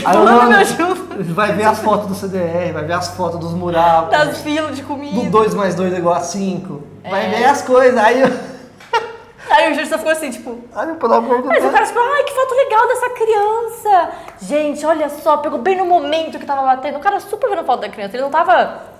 Aí eu vai ver as fotos do CDR, vai ver as fotos dos mural. Das filas de comida. Do 2 mais 2 é igual a 5. Vai ver as coisas. Aí o Jorge só ficou assim, tipo... Ai, pelo amor de Deus. Mas o cara ficou, ai, que foto legal dessa criança. Gente, olha só, pegou bem no momento que tava batendo. O cara super vendo a foto da criança, ele não tava...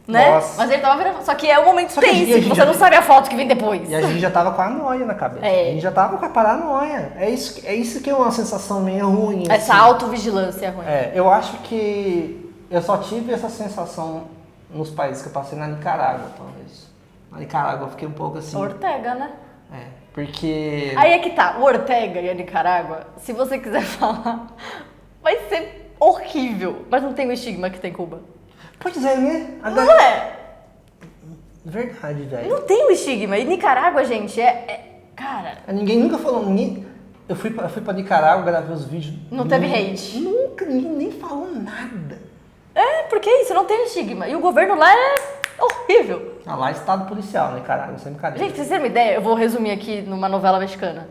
Né? Nossa. Mas ele tava vendo... Só que é o momento tenso, que você não sabe a foto que vem depois. E a gente já tava com a noia na cabeça. A gente já tava com a paranoia. É isso que é uma sensação meio ruim. Essa assim. autovigilância é ruim. Eu acho que eu só tive essa sensação nos países que eu passei na Nicarágua, talvez. Na Nicarágua eu fiquei um pouco assim... Ortega, né? Porque... Aí é que tá, o Ortega e a Nicarágua, se você quiser falar vai ser horrível. Mas não tem o estigma que tem Cuba. Pois é, né? Não é? Verdade, velho. Não tem o estigma. E Nicarágua, gente, cara... Ninguém nunca falou... Eu fui pra Nicarágua, gravei os vídeos... Não teve hate. Nunca, ninguém nem falou nada. Porque é isso, não tem estigma. E o governo lá é horrível. Lá é estado policial, Nicarágua, sem brincadeira. Gente, pra vocês terem uma ideia, eu vou resumir aqui numa novela mexicana.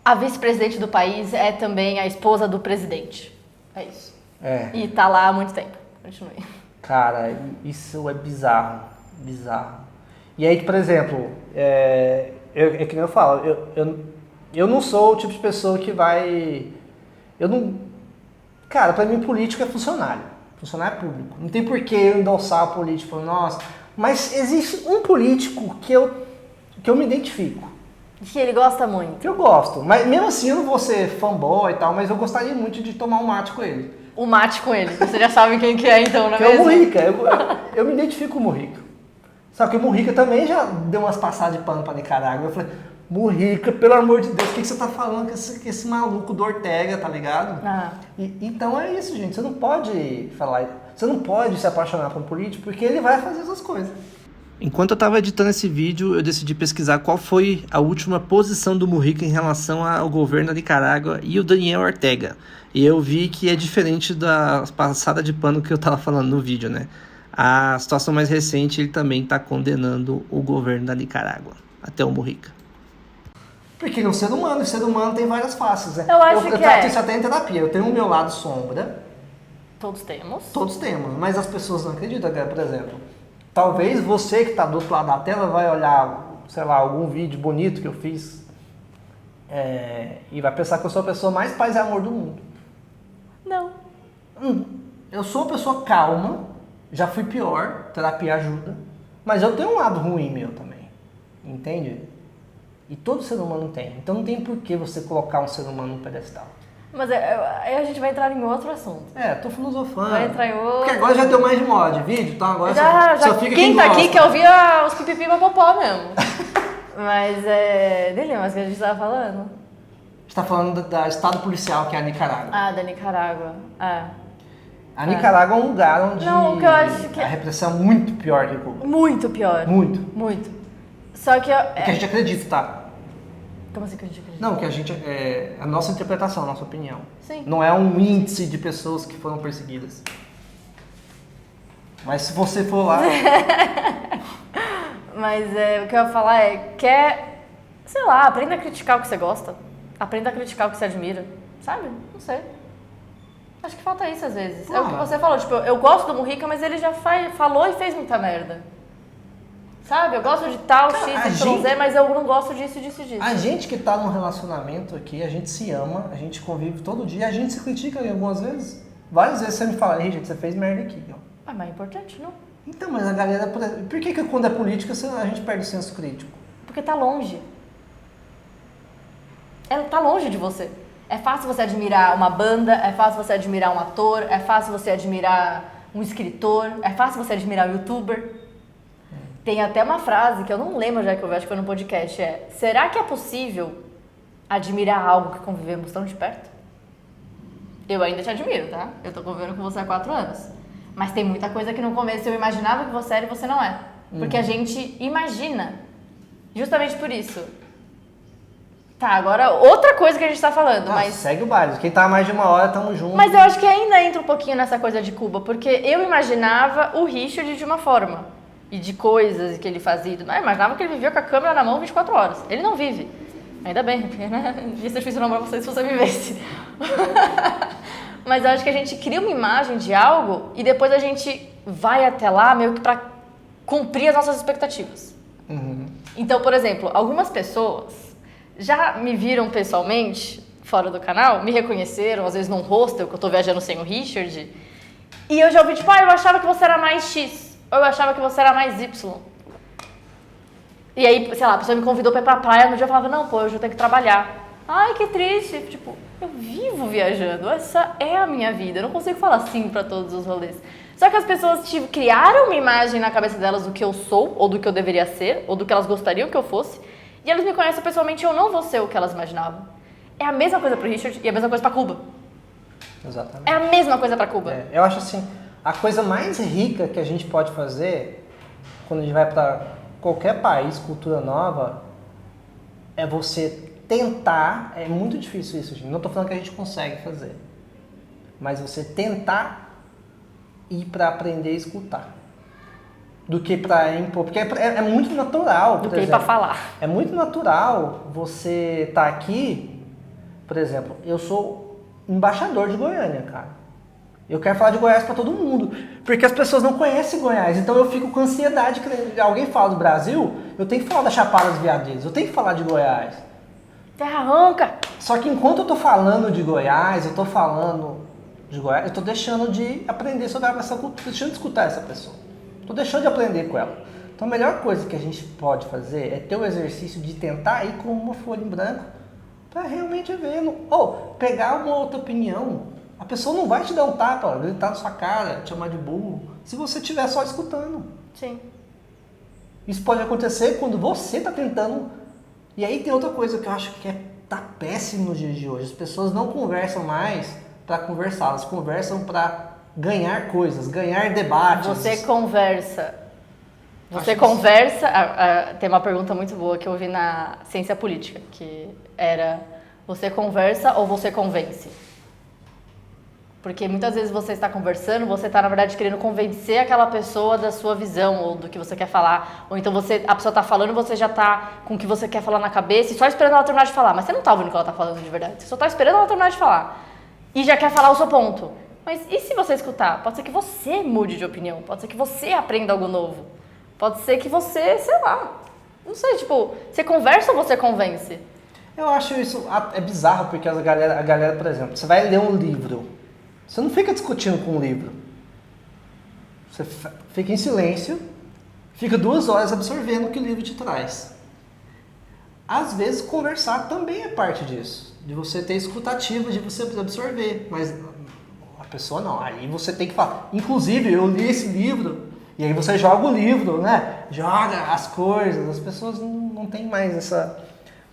A vice-presidente do país é também a esposa do presidente. É isso. E tá lá há muito tempo. Continue. Cara, isso é bizarro. Bizarro. E aí, por exemplo, é que nem eu falo, eu não sou o tipo de pessoa que vai... Eu não... Cara, pra mim político é funcionário. Funcionário público. Não tem por que eu endossar o político. Nossa, mas existe um político que eu me identifico. Que ele gosta muito. Que eu gosto. Mas mesmo assim eu não vou ser fanboy e tal, mas eu gostaria muito de tomar um mate com ele. O mate com ele. Você já sabe quem que é então, não é que mesmo? É o Mujica. Eu me identifico com o Mujica. Só que o Mujica também já deu umas passadas de pano pra Nicarágua. Eu falei, Mujica, pelo amor de Deus, o que você tá falando com esse maluco do Ortega, tá ligado? Então é isso, gente. Você não pode falar... Você não pode se apaixonar por um político porque ele vai fazer essas coisas. Enquanto eu estava editando esse vídeo, eu decidi pesquisar qual foi a última posição do Mujica em relação ao governo da Nicarágua e o Daniel Ortega. E eu vi que é diferente da passada de pano que eu estava falando no vídeo, né? A situação mais recente, ele também está condenando o governo da Nicarágua, até o Mujica. Porque ele é um ser humano, e o ser humano tem várias faces, né? Eu trato isso até em terapia. Eu tenho o meu lado sombra. Todos temos. Todos temos, mas as pessoas não acreditam, por exemplo. Talvez você que está do outro lado da tela vai olhar, sei lá, algum vídeo bonito que eu fiz e vai pensar que eu sou a pessoa mais paz e amor do mundo. Não. Eu sou uma pessoa calma, já fui pior, terapia ajuda, mas eu tenho um lado ruim meu também, entende? E todo ser humano tem, então não tem por que você colocar um ser humano no pedestal. Mas aí a gente vai entrar em outro assunto. Tô filosofando. Vai entrar em outro... Porque agora já deu mais de uma hora de vídeo, então agora só fica quem tá aqui quer ouvir os pipipi papopó mesmo. Mas Dele, mas o que a gente tava falando? A gente tá falando da estado policial, que é a Nicarágua. Da Nicarágua. A Nicarágua é um lugar onde o que eu acho que a repressão é muito pior que Cuba. Muito pior. Muito. Só que... O que a gente acredita, tá? Como assim que a gente acredita? Não, que a gente... a nossa interpretação, a nossa opinião. Sim. Não é um índice de pessoas que foram perseguidas. Mas se você for lá... Mas o que eu ia falar sei lá, aprenda a criticar o que você gosta. Aprenda a criticar o que você admira. Sabe? Não sei. Acho que falta isso às vezes. É o que você falou, tipo, eu gosto do Mujica, mas ele já falou e fez muita merda. Sabe? Eu gosto de tal, X, Y, Z, mas eu não gosto disso. A gente que tá num relacionamento aqui, a gente se ama, a gente convive todo dia, a gente se critica algumas vezes. Várias vezes você me fala, gente, você fez merda aqui. Mas é importante, não? Então, mas a galera... Por que quando é política a gente perde o senso crítico? Porque tá longe. Ela tá longe de você. É fácil você admirar uma banda, é fácil você admirar um ator, é fácil você admirar um escritor, é fácil você admirar um youtuber. Tem até uma frase que eu não lembro já que eu vi, acho que foi no podcast, será que é possível admirar algo que convivemos tão de perto? Eu ainda te admiro, tá? Eu tô convivendo com você há 4 anos. Mas tem muita coisa que no começo eu imaginava que você era e você não é. Porque a gente imagina. Justamente por isso. Tá, agora outra coisa que a gente tá falando, mas... Segue o baile. Quem tá há mais de uma hora, tamo junto. Mas eu acho que ainda entra um pouquinho nessa coisa de Cuba, porque eu imaginava o Richard de uma forma. E de coisas que ele fazia. Eu imaginava que ele vivia com a câmera na mão 24 horas. Ele não vive. Ainda bem, porque ia ser difícil namorar você se você vivesse. Mas eu acho que a gente cria uma imagem de algo e depois a gente vai até lá meio que pra cumprir as nossas expectativas. Então, por exemplo, algumas pessoas já me viram pessoalmente, fora do canal, me reconheceram, às vezes num hostel, que eu tô viajando sem o Richard, e eu já ouvi, tipo, eu achava que você era mais X, ou eu achava que você era mais Y. E aí, sei lá, a pessoa me convidou pra ir pra praia, no dia eu falava, não, pô, hoje eu tenho que trabalhar. Ai, que triste. Tipo, eu vivo viajando, essa é a minha vida, eu não consigo falar sim pra todos os rolês. Só que as pessoas criaram uma imagem na cabeça delas do que eu sou, ou do que eu deveria ser, ou do que elas gostariam que eu fosse, e elas me conhecem pessoalmente e eu não vou ser o que elas imaginavam. É a mesma coisa pro Richard e a mesma coisa pra Cuba. Exatamente. É a mesma coisa para Cuba. Eu acho assim, a coisa mais rica que a gente pode fazer quando a gente vai para qualquer país, cultura nova, é você tentar, é muito difícil isso, gente. Não estou falando que a gente consegue fazer, mas você tentar ir para aprender a escutar, do que para impor, porque é muito natural. Do que ir para falar. É muito natural você estar aqui, por exemplo, eu sou embaixador de Goiânia, cara. Eu quero falar de Goiás para todo mundo, porque as pessoas não conhecem Goiás, então eu fico com ansiedade que alguém fala do Brasil, eu tenho que falar da Chapada dos Veadeiros, eu tenho que falar de Goiás. Terra Ronca! Só que enquanto eu tô falando de Goiás, eu tô falando de Goiás, eu tô deixando de aprender sobre essa cultura, deixando de escutar essa pessoa. Tô deixando de aprender com ela. Então a melhor coisa que a gente pode fazer é ter o exercício de tentar ir com uma folha em branco para realmente ver. Ou pegar uma outra opinião. A pessoa não vai te dar um tapa, gritar na sua cara, te chamar de burro, se você estiver só escutando. Sim. Isso pode acontecer quando você está tentando. E aí tem outra coisa que eu acho que tá péssimo nos dias de hoje. As pessoas não conversam mais para conversar, elas conversam para ganhar coisas, ganhar debates. Você conversa. Você conversa. Tem uma pergunta muito boa que eu ouvi na ciência política, que era: você conversa ou você convence? Porque muitas vezes você está conversando, você está, na verdade, querendo convencer aquela pessoa da sua visão ou do que você quer falar. Ou então a pessoa está falando e você já está com o que você quer falar na cabeça e só esperando ela terminar de falar. Mas você não está ouvindo o que ela está falando de verdade. Você só está esperando ela terminar de falar. E já quer falar o seu ponto. Mas e se você escutar? Pode ser que você mude de opinião. Pode ser que você aprenda algo novo. Pode ser que você, sei lá. Não sei, tipo, você conversa ou você convence? Eu acho isso é bizarro, porque a galera, por exemplo, você vai ler um livro. Você não fica discutindo com um livro. Você fica em silêncio, fica 2 horas absorvendo o que o livro te traz. Às vezes, conversar também é parte disso. De você ter escutativa, de você absorver. Mas a pessoa não. Aí você tem que falar. Inclusive, eu li esse livro. E aí você joga o livro, né? Joga as coisas. As pessoas não têm mais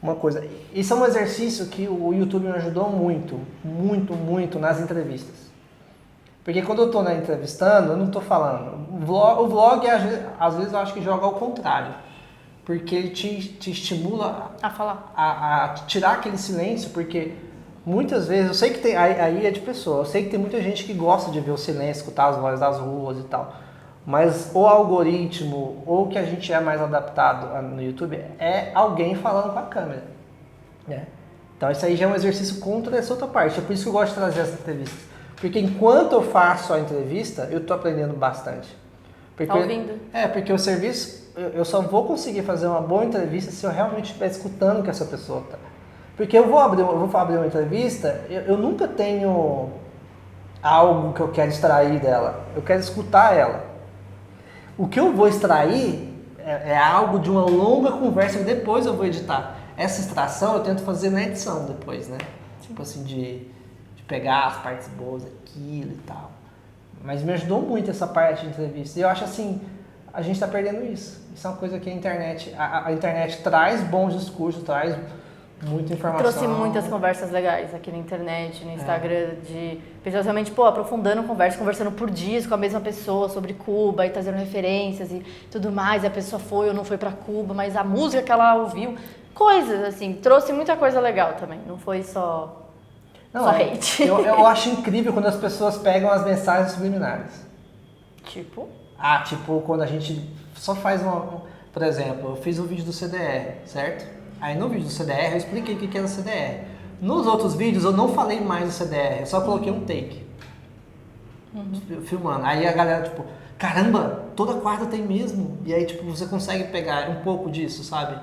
uma coisa. Isso é um exercício que o YouTube me ajudou muito, muito, muito nas entrevistas. Porque quando eu estou entrevistando, eu não estou falando. O vlog, às vezes, eu acho que joga ao contrário. Porque ele te estimula a falar. A tirar aquele silêncio, porque muitas vezes, eu sei que tem, aí é de pessoa, eu sei que tem muita gente que gosta de ver o silêncio, escutar as vozes das ruas e tal. Mas o algoritmo, ou o que a gente é mais adaptado no YouTube, é alguém falando com a câmera. Né? Então isso aí já é um exercício contra essa outra parte. É por isso que eu gosto de trazer essa entrevista. Porque enquanto eu faço a entrevista, eu estou aprendendo bastante. Porque, tá ouvindo? Porque o serviço, eu só vou conseguir fazer uma boa entrevista se eu realmente estiver escutando o que essa pessoa está. Porque eu vou abrir uma entrevista, eu nunca tenho algo que eu quero extrair dela. Eu quero escutar ela. O que eu vou extrair é algo de uma longa conversa que depois eu vou editar. Essa extração eu tento fazer na edição depois, né? Tipo assim, de pegar as partes boas daquilo e tal. Mas me ajudou muito essa parte de entrevista. E eu acho assim, a gente está perdendo isso. Isso é uma coisa que a internet traz bons discursos, traz muita informação. Trouxe muitas conversas legais aqui na internet, no Instagram, de pessoas realmente, aprofundando conversando por dias com a mesma pessoa sobre Cuba e trazendo referências e tudo mais. E a pessoa foi ou não foi para Cuba, mas a música que ela ouviu, coisas assim, trouxe muita coisa legal também. Não foi só hate. Eu acho incrível quando as pessoas pegam as mensagens subliminares. Tipo? Tipo quando a gente só faz por exemplo, eu fiz o vídeo do CDR, certo? Aí no vídeo do CDR eu expliquei o que era o CDR. Nos outros vídeos eu não falei mais do CDR, eu só coloquei um take. Filmando. Aí a galera, tipo, caramba, toda quarta tem mesmo. E aí, tipo, você consegue pegar um pouco disso, sabe?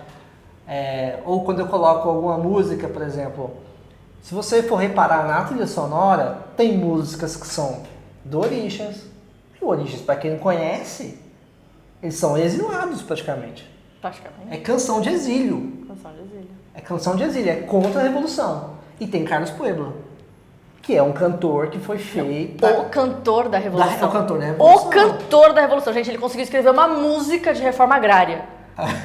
Ou quando eu coloco alguma música, por exemplo, se você for reparar na trilha sonora, tem músicas que são do Orixás. E o Orixás, para quem não conhece, eles são exilados praticamente. É canção de exílio. É canção de exílio, é contra a Revolução. E tem Carlos Pueblo, que é um cantor que foi feito... O cantor da Revolução. O cantor da Revolução. O cantor da Revolução. Gente, ele conseguiu escrever uma música de reforma agrária.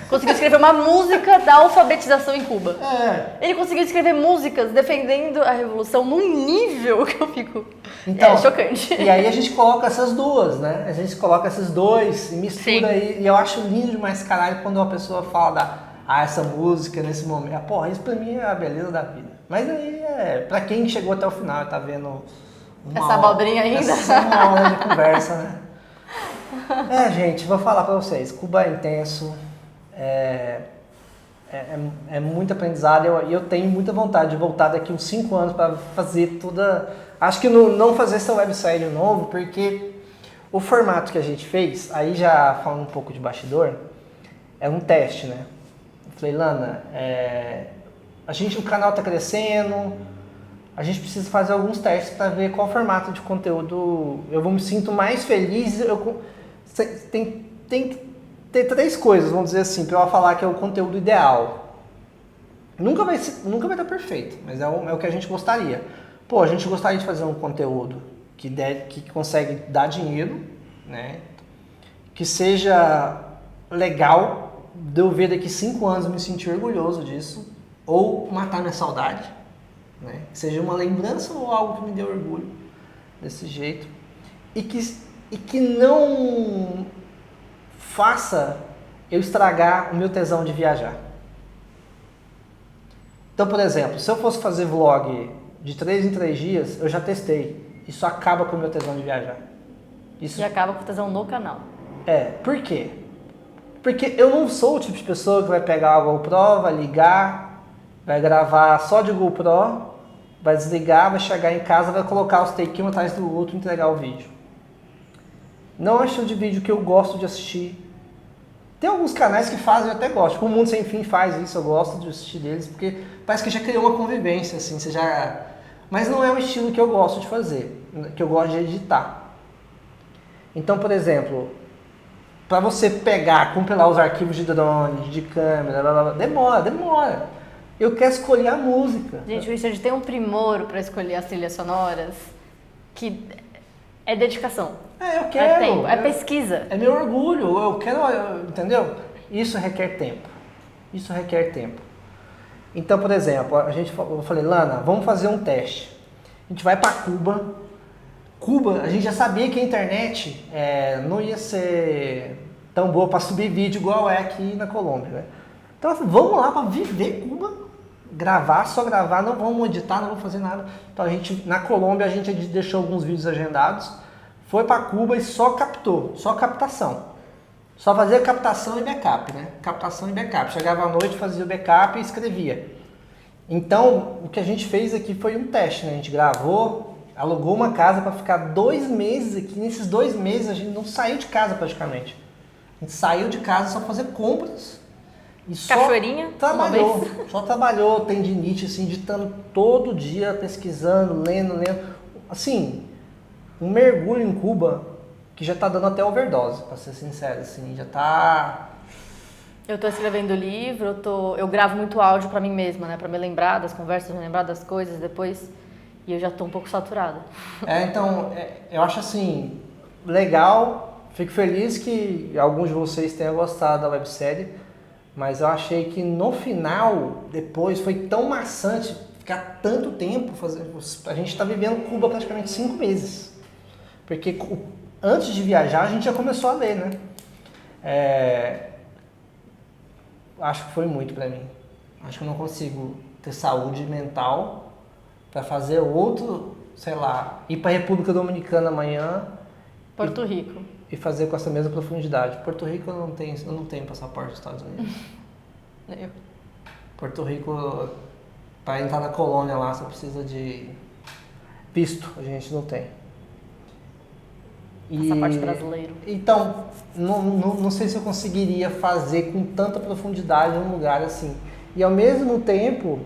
Conseguiu escrever uma música da alfabetização em Cuba. É. Ele conseguiu escrever músicas defendendo a revolução num nível que eu fico... Então, é chocante. E aí a gente coloca essas duas, né? A gente coloca esses dois e mistura aí. E eu acho lindo demais, caralho, quando uma pessoa fala essa música nesse momento. Porra, isso pra mim é a beleza da vida. Mas aí pra quem chegou até o final e tá vendo essa abobrinha ainda. Essa é uma hora de conversa, né? Gente, vou falar pra vocês. Cuba é intenso. É muito aprendizado e eu tenho muita vontade de voltar daqui uns 5 anos para fazer toda... Acho que não fazer essa websérie novo, porque o formato que a gente fez, aí já falando um pouco de bastidor, é um teste, né? Eu falei, Lana, o canal tá crescendo, a gente precisa fazer alguns testes para ver qual formato de conteúdo eu me sinto mais feliz. Tem que ter 3 coisas, vamos dizer assim, para eu falar que é o conteúdo ideal. Nunca vai estar perfeito, mas é o que a gente gostaria. Pô, a gente gostaria de fazer um conteúdo que consegue dar dinheiro, né? Que seja legal, de eu ver daqui 5 anos eu me sentir orgulhoso disso, ou matar minha saudade, né? Que seja uma lembrança ou algo que me dê orgulho desse jeito. E que não faça eu estragar o meu tesão de viajar. Então, por exemplo, se eu fosse fazer vlog de 3 em 3 dias, eu já testei. Isso acaba com o meu tesão de viajar. E acaba com o tesão no canal. Por quê? Porque eu não sou o tipo de pessoa que vai pegar a GoPro, vai ligar, vai gravar só de GoPro, vai desligar, vai chegar em casa, vai colocar os take um atrás do outro e entregar o vídeo. Não é o estilo de vídeo que eu gosto de assistir. Tem alguns canais que fazem, eu até gosto. Tipo, o Mundo Sem Fim faz isso, eu gosto de assistir deles, porque parece que já criou uma convivência, assim, Mas não é o estilo que eu gosto de fazer, que eu gosto de editar. Então, por exemplo, para você compilar os arquivos de drone, de câmera, blá, blá, blá, demora. Eu quero escolher a música. Gente, o Richard tem um primor para escolher as trilhas sonoras que é dedicação. Eu quero. É tempo, é pesquisa. É meu orgulho, eu quero, entendeu? Isso requer tempo. Então, por exemplo, eu falei, Lana, vamos fazer um teste. A gente vai para Cuba. A gente já sabia que a internet não ia ser tão boa para subir vídeo igual é aqui na Colômbia, né? Então, vamos lá para viver Cuba, só gravar, não vamos editar, não vamos fazer nada. Então, na Colômbia, a gente deixou alguns vídeos agendados, foi para Cuba e só captação. Só fazia captação e backup, né? Captação e backup. Chegava à noite, fazia o backup e escrevia. Então, o que a gente fez aqui foi um teste, né? A gente gravou, alugou uma casa para ficar 2 meses aqui. Nesses 2 meses, a gente não saiu de casa praticamente. A gente saiu de casa só fazer compras. E Cachoeirinha? Só trabalhou, tendinite, assim, editando todo dia, pesquisando, lendo. Assim, um mergulho em Cuba que já tá dando até overdose, pra ser sincero, assim, já tá... Eu tô escrevendo livro, eu gravo muito áudio pra mim mesma, né, pra me lembrar das conversas, me lembrar das coisas depois, e eu já tô um pouco saturada. Então, eu acho assim, legal, fico feliz que alguns de vocês tenham gostado da websérie, mas eu achei que no final, depois, foi tão maçante ficar tanto tempo fazendo... A gente tá vivendo Cuba praticamente 5 meses, porque... Antes de viajar, a gente já começou a ler, né? Acho que foi muito pra mim. Acho que eu não consigo ter saúde mental pra fazer outro, sei lá, ir pra República Dominicana amanhã. Porto Rico. E fazer com essa mesma profundidade. Porto Rico eu não tenho passaporte dos Estados Unidos. Eu. Porto Rico, pra entrar na colônia lá, você precisa de visto. A gente não tem. Passaporte brasileiro. Então, não sei se eu conseguiria fazer com tanta profundidade um lugar assim. E ao mesmo tempo,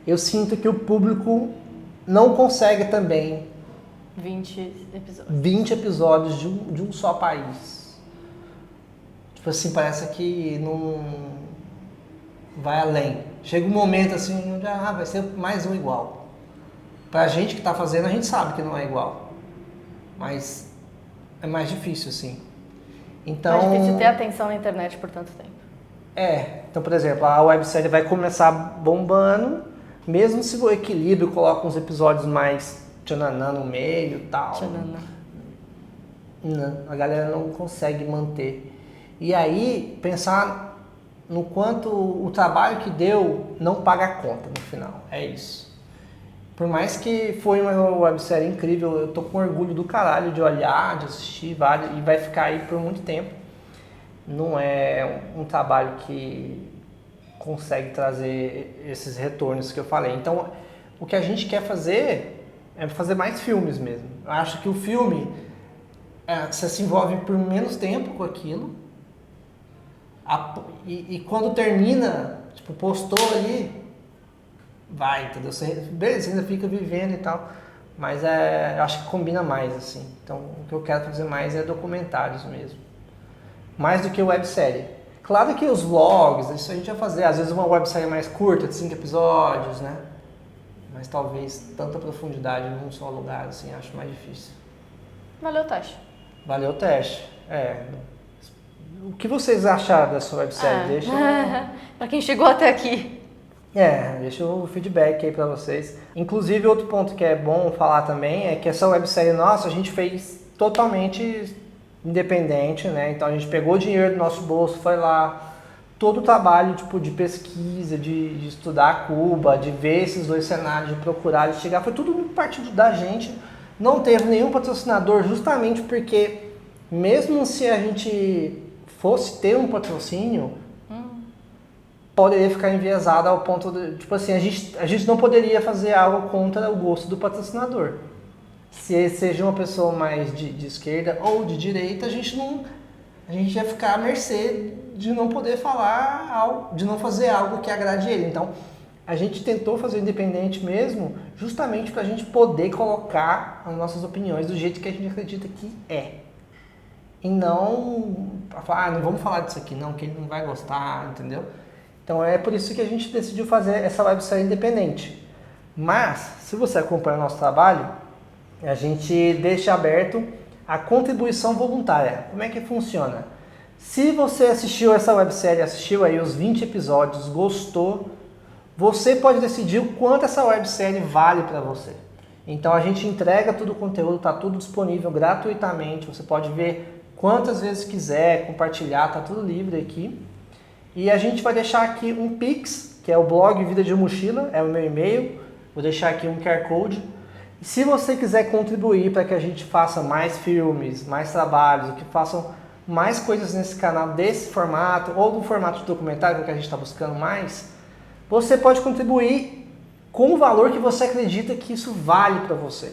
eu sinto que o público não consegue também 20 episódios. 20 episódios de um só país. Tipo assim, parece que não vai além. Chega um momento assim, onde vai ser mais um igual. Pra gente que tá fazendo, a gente sabe que não é igual. Mas é mais difícil, assim. Então, É difícil ter atenção na internet por tanto tempo. Então, por exemplo, a websérie vai começar bombando, mesmo se o equilíbrio coloca uns episódios mais tchananã no meio e tal. Tchananã. A galera não consegue manter. E aí, pensar no quanto o trabalho que deu não paga a conta no final. É isso. Por mais que foi uma websérie incrível, eu tô com orgulho do caralho de olhar, de assistir, e vai ficar aí por muito tempo. Não é um trabalho que consegue trazer esses retornos que eu falei. Então, o que a gente quer fazer é fazer mais filmes mesmo. Eu acho que o filme, você se envolve por menos tempo com aquilo, e quando termina, tipo, postou ali, vai, entendeu? Beleza, você ainda fica vivendo e tal, mas eu acho que combina mais, assim. Então, o que eu quero fazer mais é documentários mesmo. Mais do que websérie. Claro que os vlogs, isso a gente vai fazer. Às vezes uma websérie mais curta, de 5 episódios, né? Mas talvez tanta profundidade num só lugar, assim, acho mais difícil. Valeu o teste. Valeu o teste. O que vocês acharam dessa websérie? Deixa Pra quem chegou até aqui. Deixa o feedback aí pra vocês. Inclusive, outro ponto que é bom falar também é que essa websérie nossa a gente fez totalmente independente, né? Então a gente pegou o dinheiro do nosso bolso, foi lá, todo o trabalho tipo, de pesquisa, de estudar Cuba, de ver esses dois cenários, de procurar, de chegar, foi tudo partido da gente. Não teve nenhum patrocinador, justamente porque mesmo se a gente fosse ter um patrocínio, poderia ficar enviesado ao ponto de, tipo assim, a gente não poderia fazer algo contra o gosto do patrocinador. Se ele seja uma pessoa mais de esquerda ou de direita, a gente ia ficar à mercê de não poder falar algo, de não fazer algo que agrade ele. Então, a gente tentou fazer independente mesmo, justamente para a gente poder colocar as nossas opiniões do jeito que a gente acredita que é. E não falar, não vamos falar disso aqui não, que ele não vai gostar, entendeu? Então é por isso que a gente decidiu fazer essa websérie independente. Mas, se você acompanha o nosso trabalho, a gente deixa aberto a contribuição voluntária. Como é que funciona? Se você assistiu essa websérie, assistiu aí os 20 episódios, gostou, você pode decidir o quanto essa websérie vale para você. Então a gente entrega todo o conteúdo, está tudo disponível gratuitamente, você pode ver quantas vezes quiser, compartilhar, está tudo livre aqui. E a gente vai deixar aqui um Pix, que é o blog Vida de Mochila, é o meu e-mail, vou deixar aqui um QR Code. E se você quiser contribuir para que a gente faça mais filmes, mais trabalhos, que façam mais coisas nesse canal desse formato, ou do formato de documentário que a gente está buscando mais, você pode contribuir com o valor que você acredita que isso vale para você.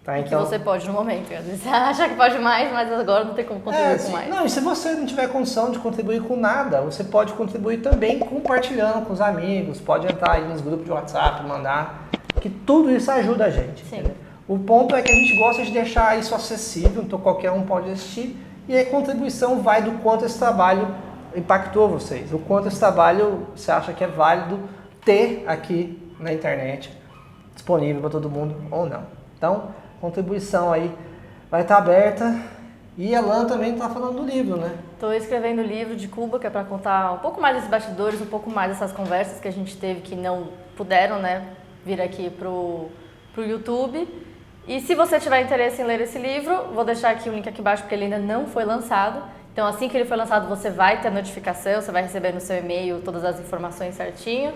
Tá? Então, que você pode no momento. Às vezes você acha que pode mais, mas agora não tem como contribuir com mais. Não, e se você não tiver condição de contribuir com nada, você pode contribuir também compartilhando com os amigos, pode entrar aí nos grupos de WhatsApp, mandar, que tudo isso ajuda a gente. Sim. O ponto é que a gente gosta de deixar isso acessível, então qualquer um pode assistir, e a contribuição vai do quanto esse trabalho impactou vocês, o quanto esse trabalho você acha que é válido ter aqui na internet, disponível para todo mundo ou não. Então, contribuição aí vai estar aberta. E a Lan também está falando do livro, né? Estou escrevendo o livro de Cuba, que é para contar um pouco mais desses bastidores, um pouco mais dessas conversas que a gente teve que não puderam, né, vir aqui pro YouTube. E se você tiver interesse em ler esse livro, vou deixar aqui o link aqui embaixo porque ele ainda não foi lançado. Então assim que ele for lançado você vai ter a notificação, você vai receber no seu e-mail todas as informações certinho.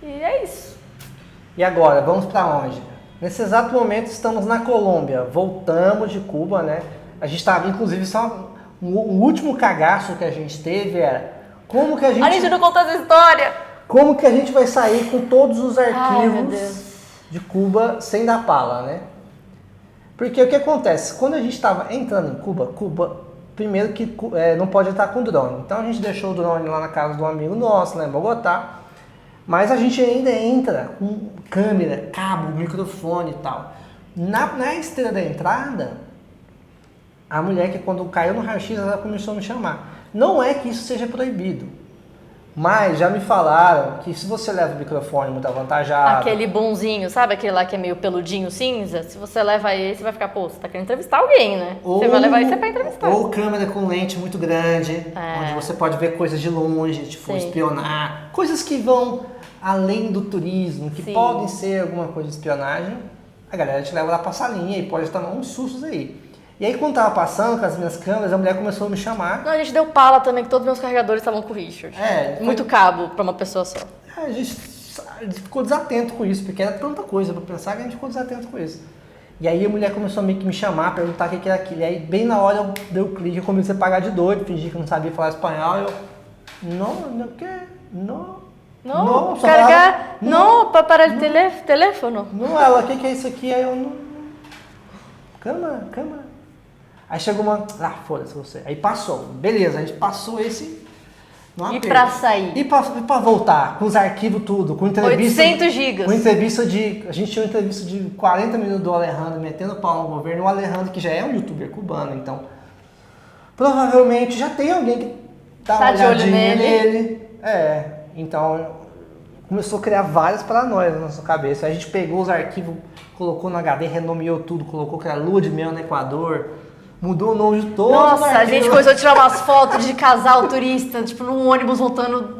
E é isso. E agora, vamos para onde? Nesse exato momento estamos na Colômbia, voltamos de Cuba, né? A gente estava, inclusive, só o último cagaço que a gente teve era como que a gente não contou essa história! Como que a gente vai sair com todos os Ai, meu arquivos Deus. de Cuba sem dar pala, né? Porque o que acontece? Quando a gente estava entrando em Cuba, primeiro que não pode entrar com drone. Então a gente deixou o drone lá na casa de um amigo nosso, lá em Bogotá. Mas a gente ainda entra com câmera, cabo, microfone e tal. Na esteira da entrada, a mulher que quando caiu no raio-x, ela começou a me chamar. Não é que isso seja proibido, Mas já me falaram que se você leva o microfone muito avantajado... Aquele bonzinho, sabe? Aquele lá que é meio peludinho cinza. Se você leva esse, vai ficar, pô, você tá querendo entrevistar alguém, né? Você vai levar esse pra entrevistar. Ou câmera com lente muito grande, onde você pode ver coisas de longe, tipo espionar. Coisas que vão além do turismo, que podem ser alguma coisa de espionagem. A galera te leva lá pra salinha e pode tomar uns sustos aí. E aí, quando tava passando com as minhas câmeras, a mulher começou a me chamar. Não, a gente deu pala também, que todos os meus carregadores estavam com o Richard. Muito cabo pra uma pessoa só. A gente ficou desatento com isso, porque era tanta coisa pra pensar que a gente ficou desatento com isso. E aí a mulher começou a meio que me chamar, perguntar o que era aquilo. E aí, bem na hora, eu dei o clique, eu comecei a pagar de doido, fingi que não sabia falar espanhol. Eu, não, que? Não, só carregar, falava, não, para parar de telefone. Não, ela, o que é isso aqui? Aí eu, não. Câmera. Aí chegou uma, foda-se você. Aí passou, beleza, a gente passou esse... E pra sair? E pra voltar, com os arquivos tudo, com entrevista... 800 gigas. Com entrevista de... A gente tinha uma entrevista de 40 minutos do Alejandro metendo pau no governo. O Alejandro, que já é um youtuber cubano, então... Provavelmente já tem alguém que dá uma olhadinha nele. Então... Começou a criar várias paranoias na nossa cabeça. Aí a gente pegou os arquivos, colocou no HD, renomeou tudo, colocou que era lua de mel no Equador... Mudou o nome de todos. Nossa, a gente começou a tirar umas fotos de casal turista, tipo, num ônibus voltando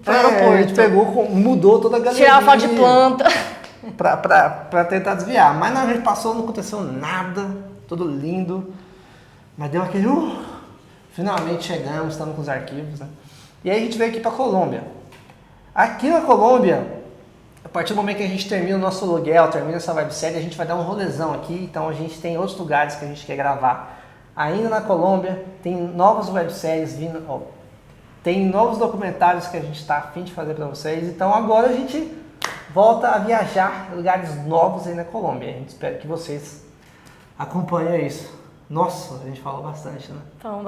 pro aeroporto. A gente pegou, mudou toda a galeria. Tirar foto de planta. Pra tentar desviar. Mas a gente passou, não aconteceu nada. Tudo lindo. Mas deu aquele... finalmente chegamos, estamos com os arquivos, né? E aí a gente veio aqui pra Colômbia. Aqui na Colômbia... A partir do momento que a gente termina o nosso aluguel, termina essa websérie, a gente vai dar um rolezão aqui. Então a gente tem outros lugares que a gente quer gravar. Ainda na Colômbia, tem novas webséries vindo, tem novos documentários que a gente está a fim de fazer para vocês. Então agora a gente volta a viajar em lugares novos aí na Colômbia. A gente espera que vocês acompanhem isso. Nossa, a gente falou bastante, né? Falamos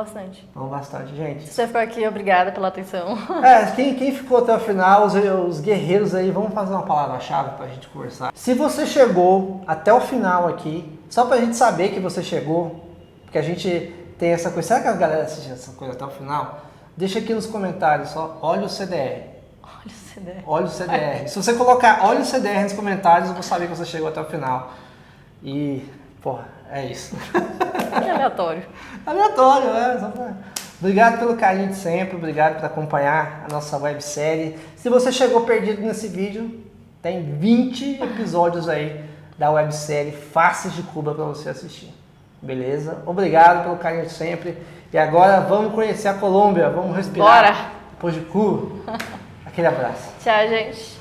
bastante, gente. Se você ficou aqui, obrigada pela atenção. Quem ficou até o final, os guerreiros aí, vamos fazer uma palavra-chave pra gente conversar. Se você chegou até o final aqui, só pra gente saber que você chegou, porque a gente tem essa coisa, será que a galera assiste essa coisa até o final? Deixa aqui nos comentários só, olha o CDR. Olha o CDR. Se você colocar olha o CDR nos comentários, eu vou saber que você chegou até o final. E, porra, é isso. Que aleatório. Obrigado pelo carinho de sempre, obrigado por acompanhar a nossa websérie. Se você chegou perdido nesse vídeo, tem 20 episódios aí da websérie Faces de Cuba para você assistir. Beleza? Obrigado pelo carinho de sempre. E agora vamos conhecer a Colômbia, vamos respirar. Bora! Depois de Cuba. Aquele abraço. Tchau, gente.